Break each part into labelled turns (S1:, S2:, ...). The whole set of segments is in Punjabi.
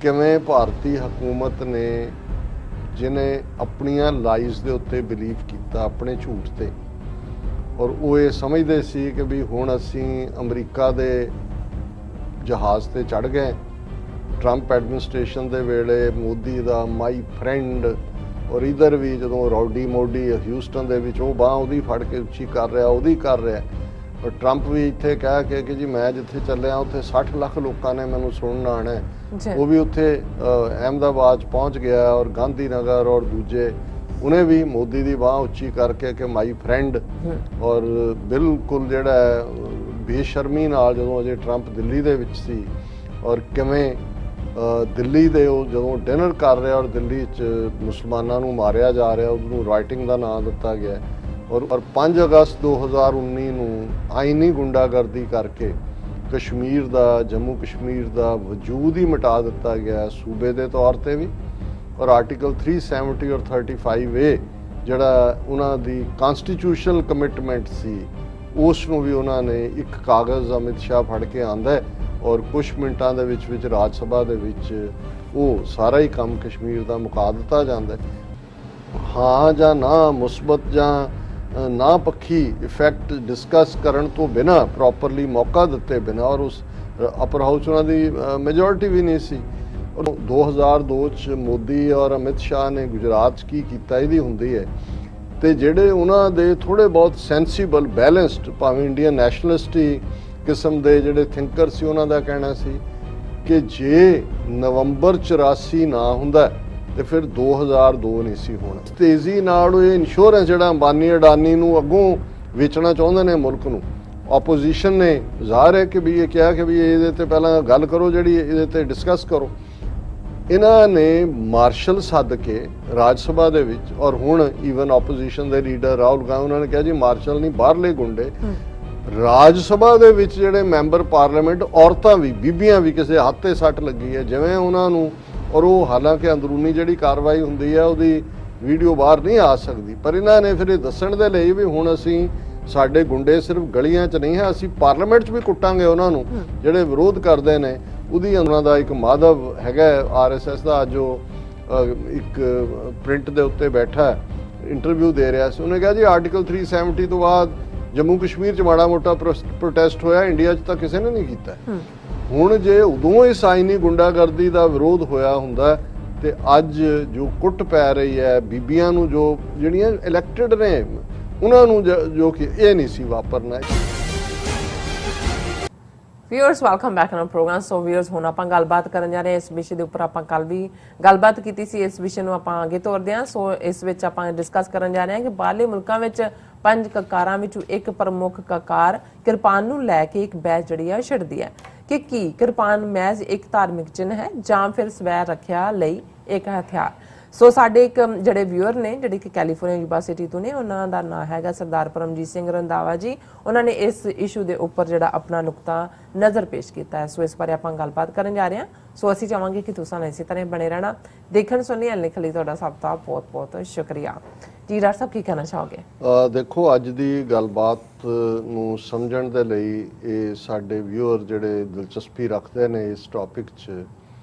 S1: ਕਿਵੇਂ ਭਾਰਤੀ ਹਕੂਮਤ ਨੇ ਜਿਹਨੇ ਆਪਣੀਆਂ ਲਾਈਜ਼ ਦੇ ਉੱਤੇ ਬਿਲੀਵ ਕੀਤਾ ਆਪਣੇ ਝੂਠ ਤੇ ਔਰ ਉਹ ਇਹ ਸਮਝਦੇ ਸੀ ਕਿ ਵੀ ਹੁਣ ਅਸੀਂ ਅਮਰੀਕਾ ਦੇ ਜਹਾਜ਼ ਤੇ ਚੜ੍ਹ ਗਏ। ਟਰੰਪ ਐਡਮਿਨਿਸਟ੍ਰੇਸ਼ਨ ਦੇ ਵੇਲੇ ਮੋਦੀ ਦਾ ਮਾਈ ਫਰੈਂਡ ਔਰ ਇਧਰ ਵੀ ਜਦੋਂ ਰੌਡੀ ਮੋਡੀ ਹਿਊਸਟਨ ਦੇ ਵਿੱਚ ਉਹ ਬਾਂਹ ਉਹਦੀ ਫੜ ਕੇ ਉੱਚੀ ਕਰ ਰਿਹਾ ਉਹਦੀ ਕਰ ਰਿਹਾ ਔਰ ਟਰੰਪ ਵੀ ਇੱਥੇ ਕਹਿ ਕੇ ਕਿ ਜੀ ਮੈਂ ਜਿੱਥੇ ਚੱਲਿਆ ਉੱਥੇ 60 ਲੱਖ ਲੋਕਾਂ ਨੇ ਮੈਨੂੰ ਸੁਣਨ ਆਉਣਾ ਉਹ ਵੀ ਉੱਥੇ ਅਹਿਮਦਾਬਾਦ ਪਹੁੰਚ ਗਿਆ ਔਰ ਗਾਂਧੀ ਨਗਰ ਔਰ ਦੂਜੇ ਉਹਨੇ ਵੀ ਮੋਦੀ ਦੀ ਬਾਂਹ ਉੱਚੀ ਕਰਕੇ ਕਿ ਮਾਈ ਫਰੈਂਡ ਔਰ ਬਿਲਕੁਲ ਜਿਹੜਾ ਬੇਸ਼ਰਮੀ ਨਾਲ ਜਦੋਂ ਅਜੇ ਟਰੰਪ ਦਿੱਲੀ ਦੇ ਵਿੱਚ ਸੀ ਔਰ ਕਿਵੇਂ ਦਿੱਲੀ ਦੇ ਉਹ ਜਦੋਂ ਡਿਨਰ ਕਰ ਰਿਹਾ ਔਰ ਦਿੱਲੀ 'ਚ ਮੁਸਲਮਾਨਾਂ ਨੂੰ ਮਾਰਿਆ ਜਾ ਰਿਹਾ ਉਹਨੂੰ ਰਾਈਟਿੰਗ ਦਾ ਨਾਂ ਦਿੱਤਾ ਗਿਆ ਔਰ 5 ਅਗਸਤ 2019 ਨੂੰ ਆਈਨੀ ਗੁੰਡਾਗਰਦੀ ਕਰਕੇ ਕਸ਼ਮੀਰ ਦਾ ਜੰਮੂ ਕਸ਼ਮੀਰ ਦਾ ਵਜੂਦ ਹੀ ਮਿਟਾ ਦਿੱਤਾ ਗਿਆ ਸੂਬੇ ਦੇ ਤੌਰ ਤੇ ਵੀ ਔਰ ਆਰਟੀਕਲ 370 ਔਰ 35A ਜਿਹੜਾ ਉਹਨਾਂ ਦੀ ਕਨਸਟੀਟਿਊਸ਼ਨਲ ਕਮਿਟਮੈਂਟ ਸੀ ਉਸ ਨੂੰ ਵੀ ਉਹਨਾਂ ਨੇ ਇੱਕ ਕਾਗਜ਼ ਅਮਿਤ ਸ਼ਾਹ ਫੜ ਕੇ ਆਂਦਾ ਔਰ ਕੁਝ ਮਿੰਟਾਂ ਦੇ ਵਿੱਚ ਰਾਜ ਸਭਾ ਦੇ ਵਿੱਚ ਉਹ ਸਾਰਾ ਹੀ ਕੰਮ ਕਸ਼ਮੀਰ ਦਾ ਮੁਕਾ ਦਿੱਤਾ ਜਾਂਦਾ ਹਾਂ ਜਾਂ ਨਾ ਮੁਸਬਤ ਜਾਂ ਨਾ ਪੱਖੀ ਇਫੈਕਟ ਡਿਸਕਸ ਕਰਨ ਤੋਂ ਬਿਨਾ ਪ੍ਰੋਪਰਲੀ ਮੌਕਾ ਦਿੱਤੇ ਬਿਨਾ ਔਰ ਉਸ ਅਪਰ ਹਾਊਸ ਉਹਨਾਂ ਦੀ ਮੈਜੋਰਿਟੀ ਵੀ ਨਹੀਂ ਸੀ ਔਰ 2002 ਚ ਮੋਦੀ ਔਰ ਅਮਿਤ ਸ਼ਾਹ ਨੇ ਗੁਜਰਾਤ 'ਚ ਕੀ ਕੀਤਾ ਇਹਦੀ ਹੁੰਦੀ ਹੈ ਤੇ ਜਿਹੜੇ ਉਹਨਾਂ ਦੇ ਥੋੜੇ ਬਹੁਤ ਸੈਂਸੀਬਲ ਬੈਲੈਂਸਡ ਭਾਵੇਂ ਇੰਡੀਅਨ ਨੈਸ਼ਨਲਿਸਟੀ ਕਿਸਮ ਦੇ ਜਿਹੜੇ ਥਿੰਕਰ ਸੀ ਉਹਨਾਂ ਦਾ ਕਹਿਣਾ ਸੀ ਕਿ ਜੇ ਨਵੰਬਰ 84 ਨਾ ਹੁੰਦਾ ਤੇ ਫਿਰ 2002 ਨਹੀਂ ਸੀ ਹੋਣਾ। ਤੇਜ਼ੀ ਨਾਲ ਇਹ ਇੰਸ਼ੋਰੈਂਸ ਜਿਹੜਾ ਅੰਬਾਨੀ ਅਡਾਨੀ ਨੂੰ ਅੱਗੋਂ ਵੇਚਣਾ ਚਾਹੁੰਦੇ ਨੇ ਮੁਲਕ ਨੂੰ ਆਪੋਜੀਸ਼ਨ ਨੇ ਜ਼ਾਹਰ ਹੈ ਕਿ ਵੀ ਇਹ ਕਿਹਾ ਕਿ ਵੀ ਇਹਦੇ ਤੇ ਪਹਿਲਾਂ ਗੱਲ ਕਰੋ ਜਿਹੜੀ ਇਹਦੇ ਤੇ ਡਿਸਕਸ ਕਰੋ। ਇਹਨਾਂ ਨੇ ਮਾਰਸ਼ਲ ਸੱਦ ਕੇ ਰਾਜ ਸਭਾ ਦੇ ਵਿੱਚ ਔਰ ਹੁਣ ਈਵਨ ਆਪੋਜੀਸ਼ਨ ਦੇ ਲੀਡਰ ਰਾਹੁਲ ਗਾਂਧੀ ਉਹਨਾਂ ਨੇ ਕਿਹਾ ਜੀ ਮਾਰਸ਼ਲ ਨਹੀਂ ਬਾਹਰਲੇ ਗੁੰਡੇ ਰਾਜ ਸਭਾ ਦੇ ਵਿੱਚ ਜਿਹੜੇ ਮੈਂਬਰ ਪਾਰਲੀਮੈਂਟ ਔਰਤਾਂ ਵੀ ਬੀਬੀਆਂ ਵੀ ਕਿਸੇ ਹੱਥ ਤੇ ਸੱਟ ਲੱਗੀ ਹੈ ਜਿਵੇਂ ਉਹਨਾਂ ਨੂੰ ਔਰ ਉਹ ਹਾਲਾਂਕਿ ਅੰਦਰੂਨੀ ਜਿਹੜੀ ਕਾਰਵਾਈ ਹੁੰਦੀ ਹੈ ਉਹਦੀ ਵੀਡੀਓ ਬਾਹਰ ਨਹੀਂ ਆ ਸਕਦੀ ਪਰ ਇਹਨਾਂ ਨੇ ਫਿਰ ਇਹ ਦੱਸਣ ਦੇ ਲਈ ਵੀ ਹੁਣ ਅਸੀਂ ਸਾਡੇ ਗੁੰਡੇ ਸਿਰਫ ਗਲੀਆਂ 'ਚ ਨਹੀਂ ਹੈ ਅਸੀਂ ਪਾਰਲੀਮੈਂਟ 'ਚ ਵੀ ਕੁੱਟਾਂਗੇ ਉਹਨਾਂ ਨੂੰ ਜਿਹੜੇ ਵਿਰੋਧ ਕਰਦੇ ਨੇ ਉਹਦੀ ਉਹਨਾਂ ਦਾ ਇੱਕ ਮਾਧਵ ਹੈਗਾ RSS ਦਾ ਜੋ ਇੱਕ ਪ੍ਰਿੰਟ ਦੇ ਉੱਤੇ ਬੈਠਾ ਇੰਟਰਵਿਊ ਦੇ ਰਿਹਾ ਸੀ ਉਹਨੇ ਕਿਹਾ ਜੀ ਆਰਟੀਕਲ 370 ਤੋਂ ਬਾਅਦ ਜੰਮੂ ਕਸ਼ਮੀਰ 'ਚ ਮਾੜਾ ਮੋਟਾ ਪ੍ਰੋਟੈਸਟ ਹੋਇਆ ਇੰਡੀਆ 'ਚ ਤਾਂ ਕਿਸੇ ਨੇ ਨਹੀਂ ਕੀਤਾ ਹੁਣ ਜੇ ਉਦੋਂ ਇਸ ਆਈਨੀ ਗੁੰਡਾਗਰਦੀ ਦਾ ਵਿਰੋਧ ਹੋਇਆ ਹੁੰਦਾ ਤੇ ਅੱਜ ਜੋ ਕੁੱਟ ਪੈ ਰਹੀ ਹੈ ਬੀਬੀਆਂ ਨੂੰ ਜੋ ਜਿਹੜੀਆਂ ਇਲੈਕਟਡ ਨੇ ਉਹਨਾਂ ਨੂੰ ਜੋ ਕਿ ਇਹ ਨਹੀਂ ਸੀ ਵਾਪਰਨਾ।
S2: Viewers welcome back on programme. So viewers ਹੁਣ ਆਪਾਂ ਗੱਲਬਾਤ ਕਰਨ ਜਾ ਰਹੇ ਹਾਂ ਇਸ ਵਿਸ਼ੇ ਦੇ ਉੱਪਰ ਆਪਾਂ ਕੱਲ ਵੀ ਗੱਲਬਾਤ ਕੀਤੀ ਸੀ ਇਸ ਵਿਸ਼ੇ ਨੂੰ ਆਪਾਂ ਅੱਗੇ ਤੋਰਦੇ ਹਾਂ। ਸੋ ਇਸ ਵਿੱਚ ਆਪਾਂ ਡਿਸਕਸ ਕਰਨ ਜਾ ਰਹੇ ਹਾਂ ਕਿ ਬਾਹਰਲੇ ਮੁਲਕਾਂ ਵਿੱਚ 5 ਕਕਾਰਾਂ ਵਿੱਚੋਂ ਇੱਕ ਪ੍ਰਮੁੱਖ ਕਕਾਰ ਕਿਰਪਾਨ ਨੂੰ ਲੈ ਕੇ ਇੱਕ ਬਹਿਸ ਜਿਹੜੀ ਹੈ ਛਿੜਦੀ ਹੈ ਕਿ ਕੀ ਕਿਰਪਾਨ ਮਹਿਜ਼ ਇੱਕ ਧਾਰਮਿਕ ਚਿੰਨ੍ਹ ਹੈ ਜਾਂ ਫਿਰ ਸਵੈ ਰੱਖਿਆ ਲਈ ਇੱਕ ਹਥਿਆਰ। ਸੋ ਸਾਡੇ ਇੱਕ ਜਿਹੜੇ ਵਿਊਅਰ ਨੇ ਜਿਹੜੇ ਕਿ ਕੈਲੀਫੋਰਨੀਆ ਯੂਨੀਵਰਸਿਟੀ ਤੋਂ ਨੇ ਉਹਨਾਂ ਦਾ ਨਾਮ ਹੈਗਾ ਸਰਦਾਰ ਪਰਮਜੀਤ ਸਿੰਘ ਰੰਧਾਵਾ ਜੀ। ਉਹਨਾਂ ਨੇ ਇਸ ਇਸ਼ੂ ਦੇ ਉੱਪਰ ਜਿਹੜਾ ਆਪਣਾ ਨੁਕਤਾ ਨਜ਼ਰ ਪੇਸ਼ ਕੀਤਾ ਹੈ। ਸੋ ਇਸ ਬਾਰੇ ਆਪਾਂ ਗੱਲਬਾਤ ਕਰਨ ਜਾ ਰਹੇ ਹਾਂ। ਸੋ ਅਸੀਂ ਚਾਹਾਂਗੇ ਕਿ ਤੁਸੀਂ ਇਸੇ ਤਰ੍ਹਾਂ ਬਣੇ ਰਹਿਣਾ ਦੇਖਣ ਸੁਣਨ ਲਿਖਣ ਲਈ ਤੁਹਾਡਾ ਸਭ ਦਾ ਬਹੁਤ ਬਹੁਤ ਸ਼ੁਕਰੀਆ ਜੀ। ਡਾਕਟਰ ਸਾਹਿਬ ਕੀ ਕਹਿਣਾ ਚਾਹੋਗੇ?
S1: ਦੇਖੋ ਅੱਜ ਦੀ ਗੱਲਬਾਤ ਨੂੰ ਸਮਝਣ ਦੇ ਲਈ ਇਹ ਸਾਡੇ ਵਿਊਅਰ ਜਿਹੜੇ ਦਿਲਚਸਪੀ ਰੱਖਦੇ ਨੇ ਇਸ ਟੌਪਿਕ 'ਚ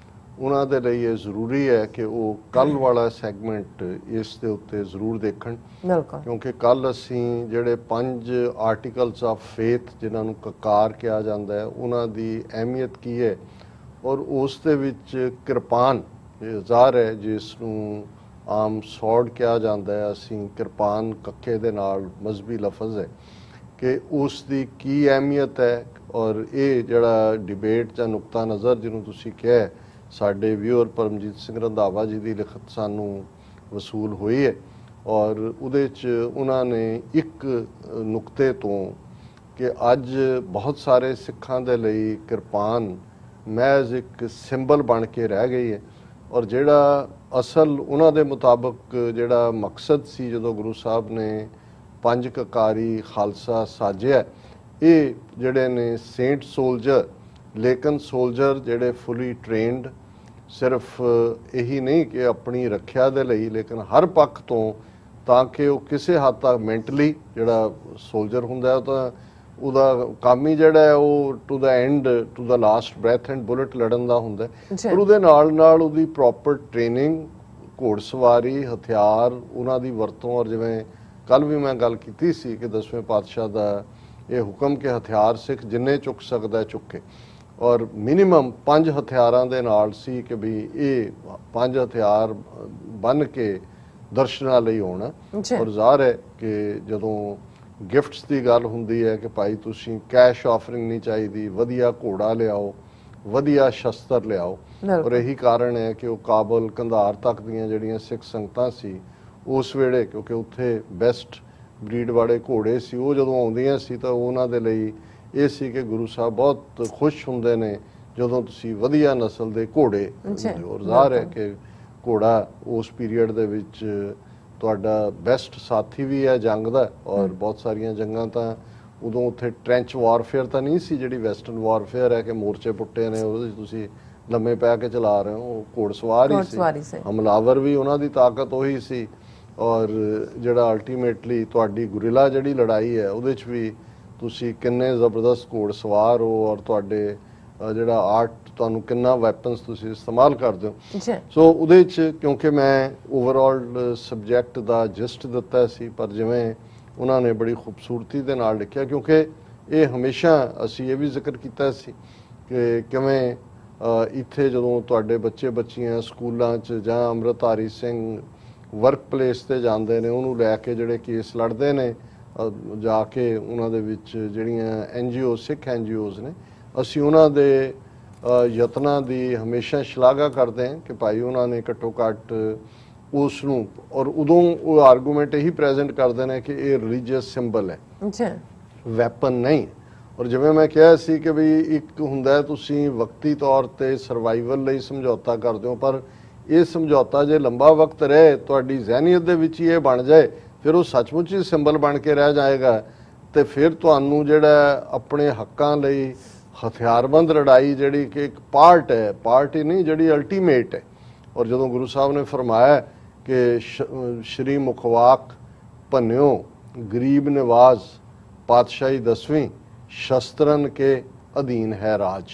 S1: ਉਹਨਾਂ ਦੇ ਲਈ ਇਹ ਜ਼ਰੂਰੀ ਹੈ ਕਿ ਉਹ ਕੱਲ ਵਾਲਾ ਸੈਗਮੈਂਟ ਇਸ ਦੇ ਉੱਤੇ ਜ਼ਰੂਰ ਦੇਖਣ ਕਿਉਂਕਿ ਕੱਲ ਅਸੀਂ ਜਿਹੜੇ 5 ਆਰਟੀਕਲਸ ਆਫ ਫੇਥ ਜਿਨ੍ਹਾਂ ਨੂੰ ਕਕਾਰ ਕਿਹਾ ਜਾਂਦਾ ਹੈ ਉਹਨਾਂ ਦੀ ਅਹਿਮੀਅਤ ਕੀ ਹੈ ਔਰ ਉਸ ਦੇ ਵਿੱਚ ਕਿਰਪਾਨ ਜ਼ਾਹਰ ਹੈ ਜਿਸ ਨੂੰ ਆਮ ਸੌਰਡ ਕਿਹਾ ਜਾਂਦਾ ਹੈ ਅਸੀਂ ਕਿਰਪਾਨ ਕੱਕੇ ਦੇ ਨਾਲ ਮਜ਼ਹਬੀ ਲਫ਼ਜ਼ ਹੈ ਕਿ ਉਸ ਦੀ ਕੀ ਅਹਿਮੀਅਤ ਹੈ ਔਰ ਇਹ ਜਿਹੜਾ ਡਿਬੇਟ ਜਾਂ ਨੁਕਤਾ ਨਜ਼ਰ ਜਿਹਨੂੰ ਤੁਸੀਂ ਕਿਹਾ ਸਾਡੇ ਵਿਊਅਰ ਪਰਮਜੀਤ ਸਿੰਘ ਰੰਧਾਵਾ ਜੀ ਦੀ ਲਿਖਤ ਸਾਨੂੰ ਵਸੂਲ ਹੋਈ ਹੈ ਔਰ ਉਹਦੇ 'ਚ ਉਹਨਾਂ ਨੇ ਇੱਕ ਨੁਕਤੇ ਤੋਂ ਕਿ ਅੱਜ ਬਹੁਤ ਸਾਰੇ ਸਿੱਖਾਂ ਦੇ ਲਈ ਕਿਰਪਾਨ ਮਹਿਜ਼ ਇੱਕ ਸਿੰਬਲ ਬਣ ਕੇ ਰਹਿ ਗਈ ਹੈ ਔਰ ਜਿਹੜਾ ਅਸਲ ਉਹਨਾਂ ਦੇ ਮੁਤਾਬਕ ਜਿਹੜਾ ਮਕਸਦ ਸੀ ਜਦੋਂ ਗੁਰੂ ਸਾਹਿਬ ਨੇ 5 ਕਕਾਰੀ ਖਾਲਸਾ ਸਾਜਿਆ ਇਹ ਜਿਹੜੇ ਨੇ ਸੇਂਟ ਸੋਲਜਰ ਲੇਕਿਨ ਸੋਲਜਰ ਜਿਹੜੇ ਫੁੱਲੀ ਟ੍ਰੇਨਡ ਸਿਰਫ ਇਹੀ ਨਹੀਂ ਕਿ ਆਪਣੀ ਰੱਖਿਆ ਦੇ ਲਈ ਲੇਕਿਨ ਹਰ ਪੱਖ ਤੋਂ ਤਾਂ ਕਿ ਉਹ ਕਿਸੇ ਹੱਦ ਤੱਕ ਮੈਂਟਲੀ ਜਿਹੜਾ ਸੋਲਜਰ ਹੁੰਦਾ ਉਹ ਤਾਂ ਉਹਦਾ ਕੰਮ ਹੀ ਜਿਹੜਾ ਹੈ ਉਹ to the end, to the last breath and bullet ਲੜਨ ਦਾ ਹੁੰਦਾ ਹੈ। ਪਰ ਉਹਦੇ ਨਾਲ ਨਾਲ ਉਹਦੀ ਪ੍ਰੋਪਰ ਟ੍ਰੇਨਿੰਗ, ਘੋੜਸਵਾਰੀ, ਹਥਿਆਰ, ਉਹਨਾਂ ਦੀ ਵਰਤੋਂ। ਔਰ ਜਿਵੇਂ ਕੱਲ ਵੀ ਮੈਂ ਗੱਲ ਕੀਤੀ ਸੀ ਕਿ 10ਵੇਂ ਪਾਤਸ਼ਾਹ ਦਾ ਇਹ ਹੁਕਮ ਕਿ ਹਥਿਆਰ ਸਿੱਖ ਜਿੰਨੇ ਚੁੱਕ ਸਕਦਾ ਚੁੱਕੇ, ਔਰ ਮਿਨੀਮਮ 5 ਹਥਿਆਰਾਂ ਦੇ ਨਾਲ ਸੀ ਕਿ ਵੀ ਇਹ 5 ਹਥਿਆਰ ਬੰਨ ਕੇ ਦਰਸ਼ਨਾਂ ਲਈ ਆਉਣਾ। ਔਰ ਜ਼ਾਹਰ ਹੈ ਕਿ ਜਦੋਂ ਗਿਫਟਸ ਦੀ ਗੱਲ ਹੁੰਦੀ ਹੈ ਕਿ ਭਾਈ ਤੁਸੀਂ ਕੈਸ਼ ਆਫਰਿੰਗ ਨਹੀਂ ਚਾਹੀਦੀ, ਵਧੀਆ ਘੋੜਾ ਲਿਆਓ, ਵਧੀਆ ਸ਼ਸਤਰ ਲਿਆਓ। ਔਰ ਇਹੀ ਕਾਰਨ ਹੈ ਕਿ ਉਹ ਕਾਬਲ, ਕੰਧਾਰ ਤੱਕ ਦੀਆਂ ਜਿਹੜੀਆਂ ਸਿੱਖ ਸੰਗਤਾਂ ਸੀ ਉਸ ਵੇਲੇ, ਕਿਉਂਕਿ ਉੱਥੇ ਬੈਸਟ ਬਰੀਡ ਵਾਲੇ ਘੋੜੇ ਸੀ, ਉਹ ਜਦੋਂ ਆਉਂਦੀਆਂ ਸੀ ਤਾਂ ਉਹਨਾਂ ਦੇ ਲਈ ਇਹ ਸੀ ਕਿ ਗੁਰੂ ਸਾਹਿਬ ਬਹੁਤ ਖੁਸ਼ ਹੁੰਦੇ ਨੇ ਜਦੋਂ ਤੁਸੀਂ ਵਧੀਆ ਨਸਲ ਦੇ ਘੋੜੇ। ਔਰ ਜ਼ਾਹਰ ਹੈ ਕਿ ਘੋੜਾ ਉਸ ਪੀਰੀਅਡ ਦੇ ਵਿੱਚ ਤੁਹਾਡਾ ਬੈਸਟ ਸਾਥੀ ਵੀ ਹੈ ਜੰਗ ਦਾ। ਔਰ ਬਹੁਤ ਸਾਰੀਆਂ ਜੰਗਾਂ ਤਾਂ ਉਦੋਂ ਉੱਥੇ ਟ੍ਰੈਂਚ ਵਾਰਫੇਅਰ ਤਾਂ ਨਹੀਂ ਸੀ ਜਿਹੜੀ ਵੈਸਟਰਨ ਵਾਰਫੇਅਰ ਹੈ ਕਿ ਮੋਰਚੇ ਪੁੱਟੇ ਨੇ ਉਹਦੇ 'ਚ ਤੁਸੀਂ ਲੰਮੇ ਪੈ ਕੇ ਚਲਾ ਰਹੇ ਹੋ। ਘੋੜਸਵਾਰ ਹੀ ਸੀ, ਹਮਲਾਵਰ ਵੀ ਉਹਨਾਂ ਦੀ ਤਾਕਤ ਉਹੀ ਸੀ। ਔਰ ਜਿਹੜਾ ਅਲਟੀਮੇਟਲੀ ਤੁਹਾਡੀ ਗੁਰਿਲਾ ਜਿਹੜੀ ਲੜਾਈ ਹੈ ਉਹਦੇ 'ਚ ਵੀ ਤੁਸੀਂ ਕਿੰਨੇ ਜ਼ਬਰਦਸਤ ਘੋੜਸਵਾਰ ਹੋ, ਔਰ ਤੁਹਾਡੇ ਜਿਹੜਾ ਆਰਟ, ਤੁਹਾਨੂੰ ਕਿੰਨਾ ਵੈਪਨਸ ਤੁਸੀਂ ਇਸਤੇਮਾਲ ਕਰਦੇ ਹੋ। ਸੋ ਉਹਦੇ 'ਚ ਕਿਉਂਕਿ ਮੈਂ ਓਵਰਆਲ ਸਬਜੈਕਟ ਦਾ ਜਿਸਟ ਦਿੱਤਾ ਸੀ, ਪਰ ਜਿਵੇਂ ਉਹਨਾਂ ਨੇ ਬੜੀ ਖੂਬਸੂਰਤੀ ਦੇ ਨਾਲ ਲਿਖਿਆ, ਕਿਉਂਕਿ ਇਹ ਹਮੇਸ਼ਾ ਅਸੀਂ ਇਹ ਵੀ ਜ਼ਿਕਰ ਕੀਤਾ ਸੀ ਕਿ ਕਿਵੇਂ ਇੱਥੇ ਜਦੋਂ ਤੁਹਾਡੇ ਬੱਚੇ ਬੱਚੀਆਂ ਸਕੂਲਾਂ 'ਚ ਜਾਂ ਅੰਮ੍ਰਿਤਧਾਰੀ ਸਿੰਘ ਵਰਕ ਪਲੇਸ ਤੇ ਜਾਂਦੇ ਨੇ, ਉਹਨੂੰ ਲੈ ਕੇ ਜਿਹੜੇ ਕੇਸ ਲੜਦੇ ਨੇ, ਜਾ ਕੇ ਉਹਨਾਂ ਦੇ ਵਿੱਚ ਜਿਹੜੀਆਂ NGO, ਸਿੱਖ NGOs ਨੇ, ਅਸੀਂ ਉਹਨਾਂ ਦੇ ਯਤਨਾਂ ਦੀ ਹਮੇਸ਼ਾ ਸ਼ਲਾਘਾ ਕਰਦੇ ਹਾਂ ਕਿ ਭਾਈ ਉਹਨਾਂ ਨੇ ਘੱਟੋ ਘੱਟ ਉਸ ਨੂੰ, ਔਰ ਉਦੋਂ ਉਹ ਆਰਗੂਮੈਂਟ ਇਹੀ ਪ੍ਰੈਜ਼ੈਂਟ ਕਰਦੇ ਨੇ ਕਿ ਇਹ ਰਿਲੀਜੀਅਸ ਸਿੰਬਲ ਹੈ, ਵੈਪਨ ਨਹੀਂ। ਔਰ ਜਿਵੇਂ ਮੈਂ ਕਿਹਾ ਸੀ ਕਿ ਵੀ ਇੱਕ ਹੁੰਦਾ ਤੁਸੀਂ ਵਕਤੀ ਤੌਰ ਤੇ ਸਰਵਾਈਵਲ ਲਈ ਸਮਝੌਤਾ ਕਰਦੇ ਹੋ, ਪਰ ਇਹ ਸਮਝੌਤਾ ਜੇ ਲੰਬਾ ਵਕਤ ਰਹੇ, ਤੁਹਾਡੀ ਜ਼ਹਿਨੀਅਤ ਦੇ ਵਿੱਚ ਹੀ ਇਹ ਬਣ ਜਾਏ, ਫਿਰ ਉਹ ਸੱਚਮੁੱਚ ਹੀ ਸਿੰਬਲ ਬਣ ਕੇ ਰਹਿ ਜਾਏਗਾ। ਤੇ ਫਿਰ ਤੁਹਾਨੂੰ ਜਿਹੜਾ ਆਪਣੇ ਹੱਕਾਂ ਲਈ ਹਥਿਆਰਬੰਦ ਲੜਾਈ ਜਿਹੜੀ ਕਿ ਇੱਕ ਪਾਰਟ ਹੈ, ਪਾਰਟ ਹੀ ਨਹੀਂ, ਜਿਹੜੀ ਅਲਟੀਮੇਟ ਹੈ। ਔਰ ਜਦੋਂ ਗੁਰੂ ਸਾਹਿਬ ਨੇ ਫਰਮਾਇਆ ਕਿ ਸ਼੍ਰੀ ਮੁਖਵਾਕ ਭੰਨਿਓ ਗਰੀਬ ਨਿਵਾਜ਼ ਪਾਤਸ਼ਾਹੀ 10ਵੀਂ ਸ਼ਸਤਰਨ ਕੇ ਅਧੀਨ ਹੈ ਰਾਜ।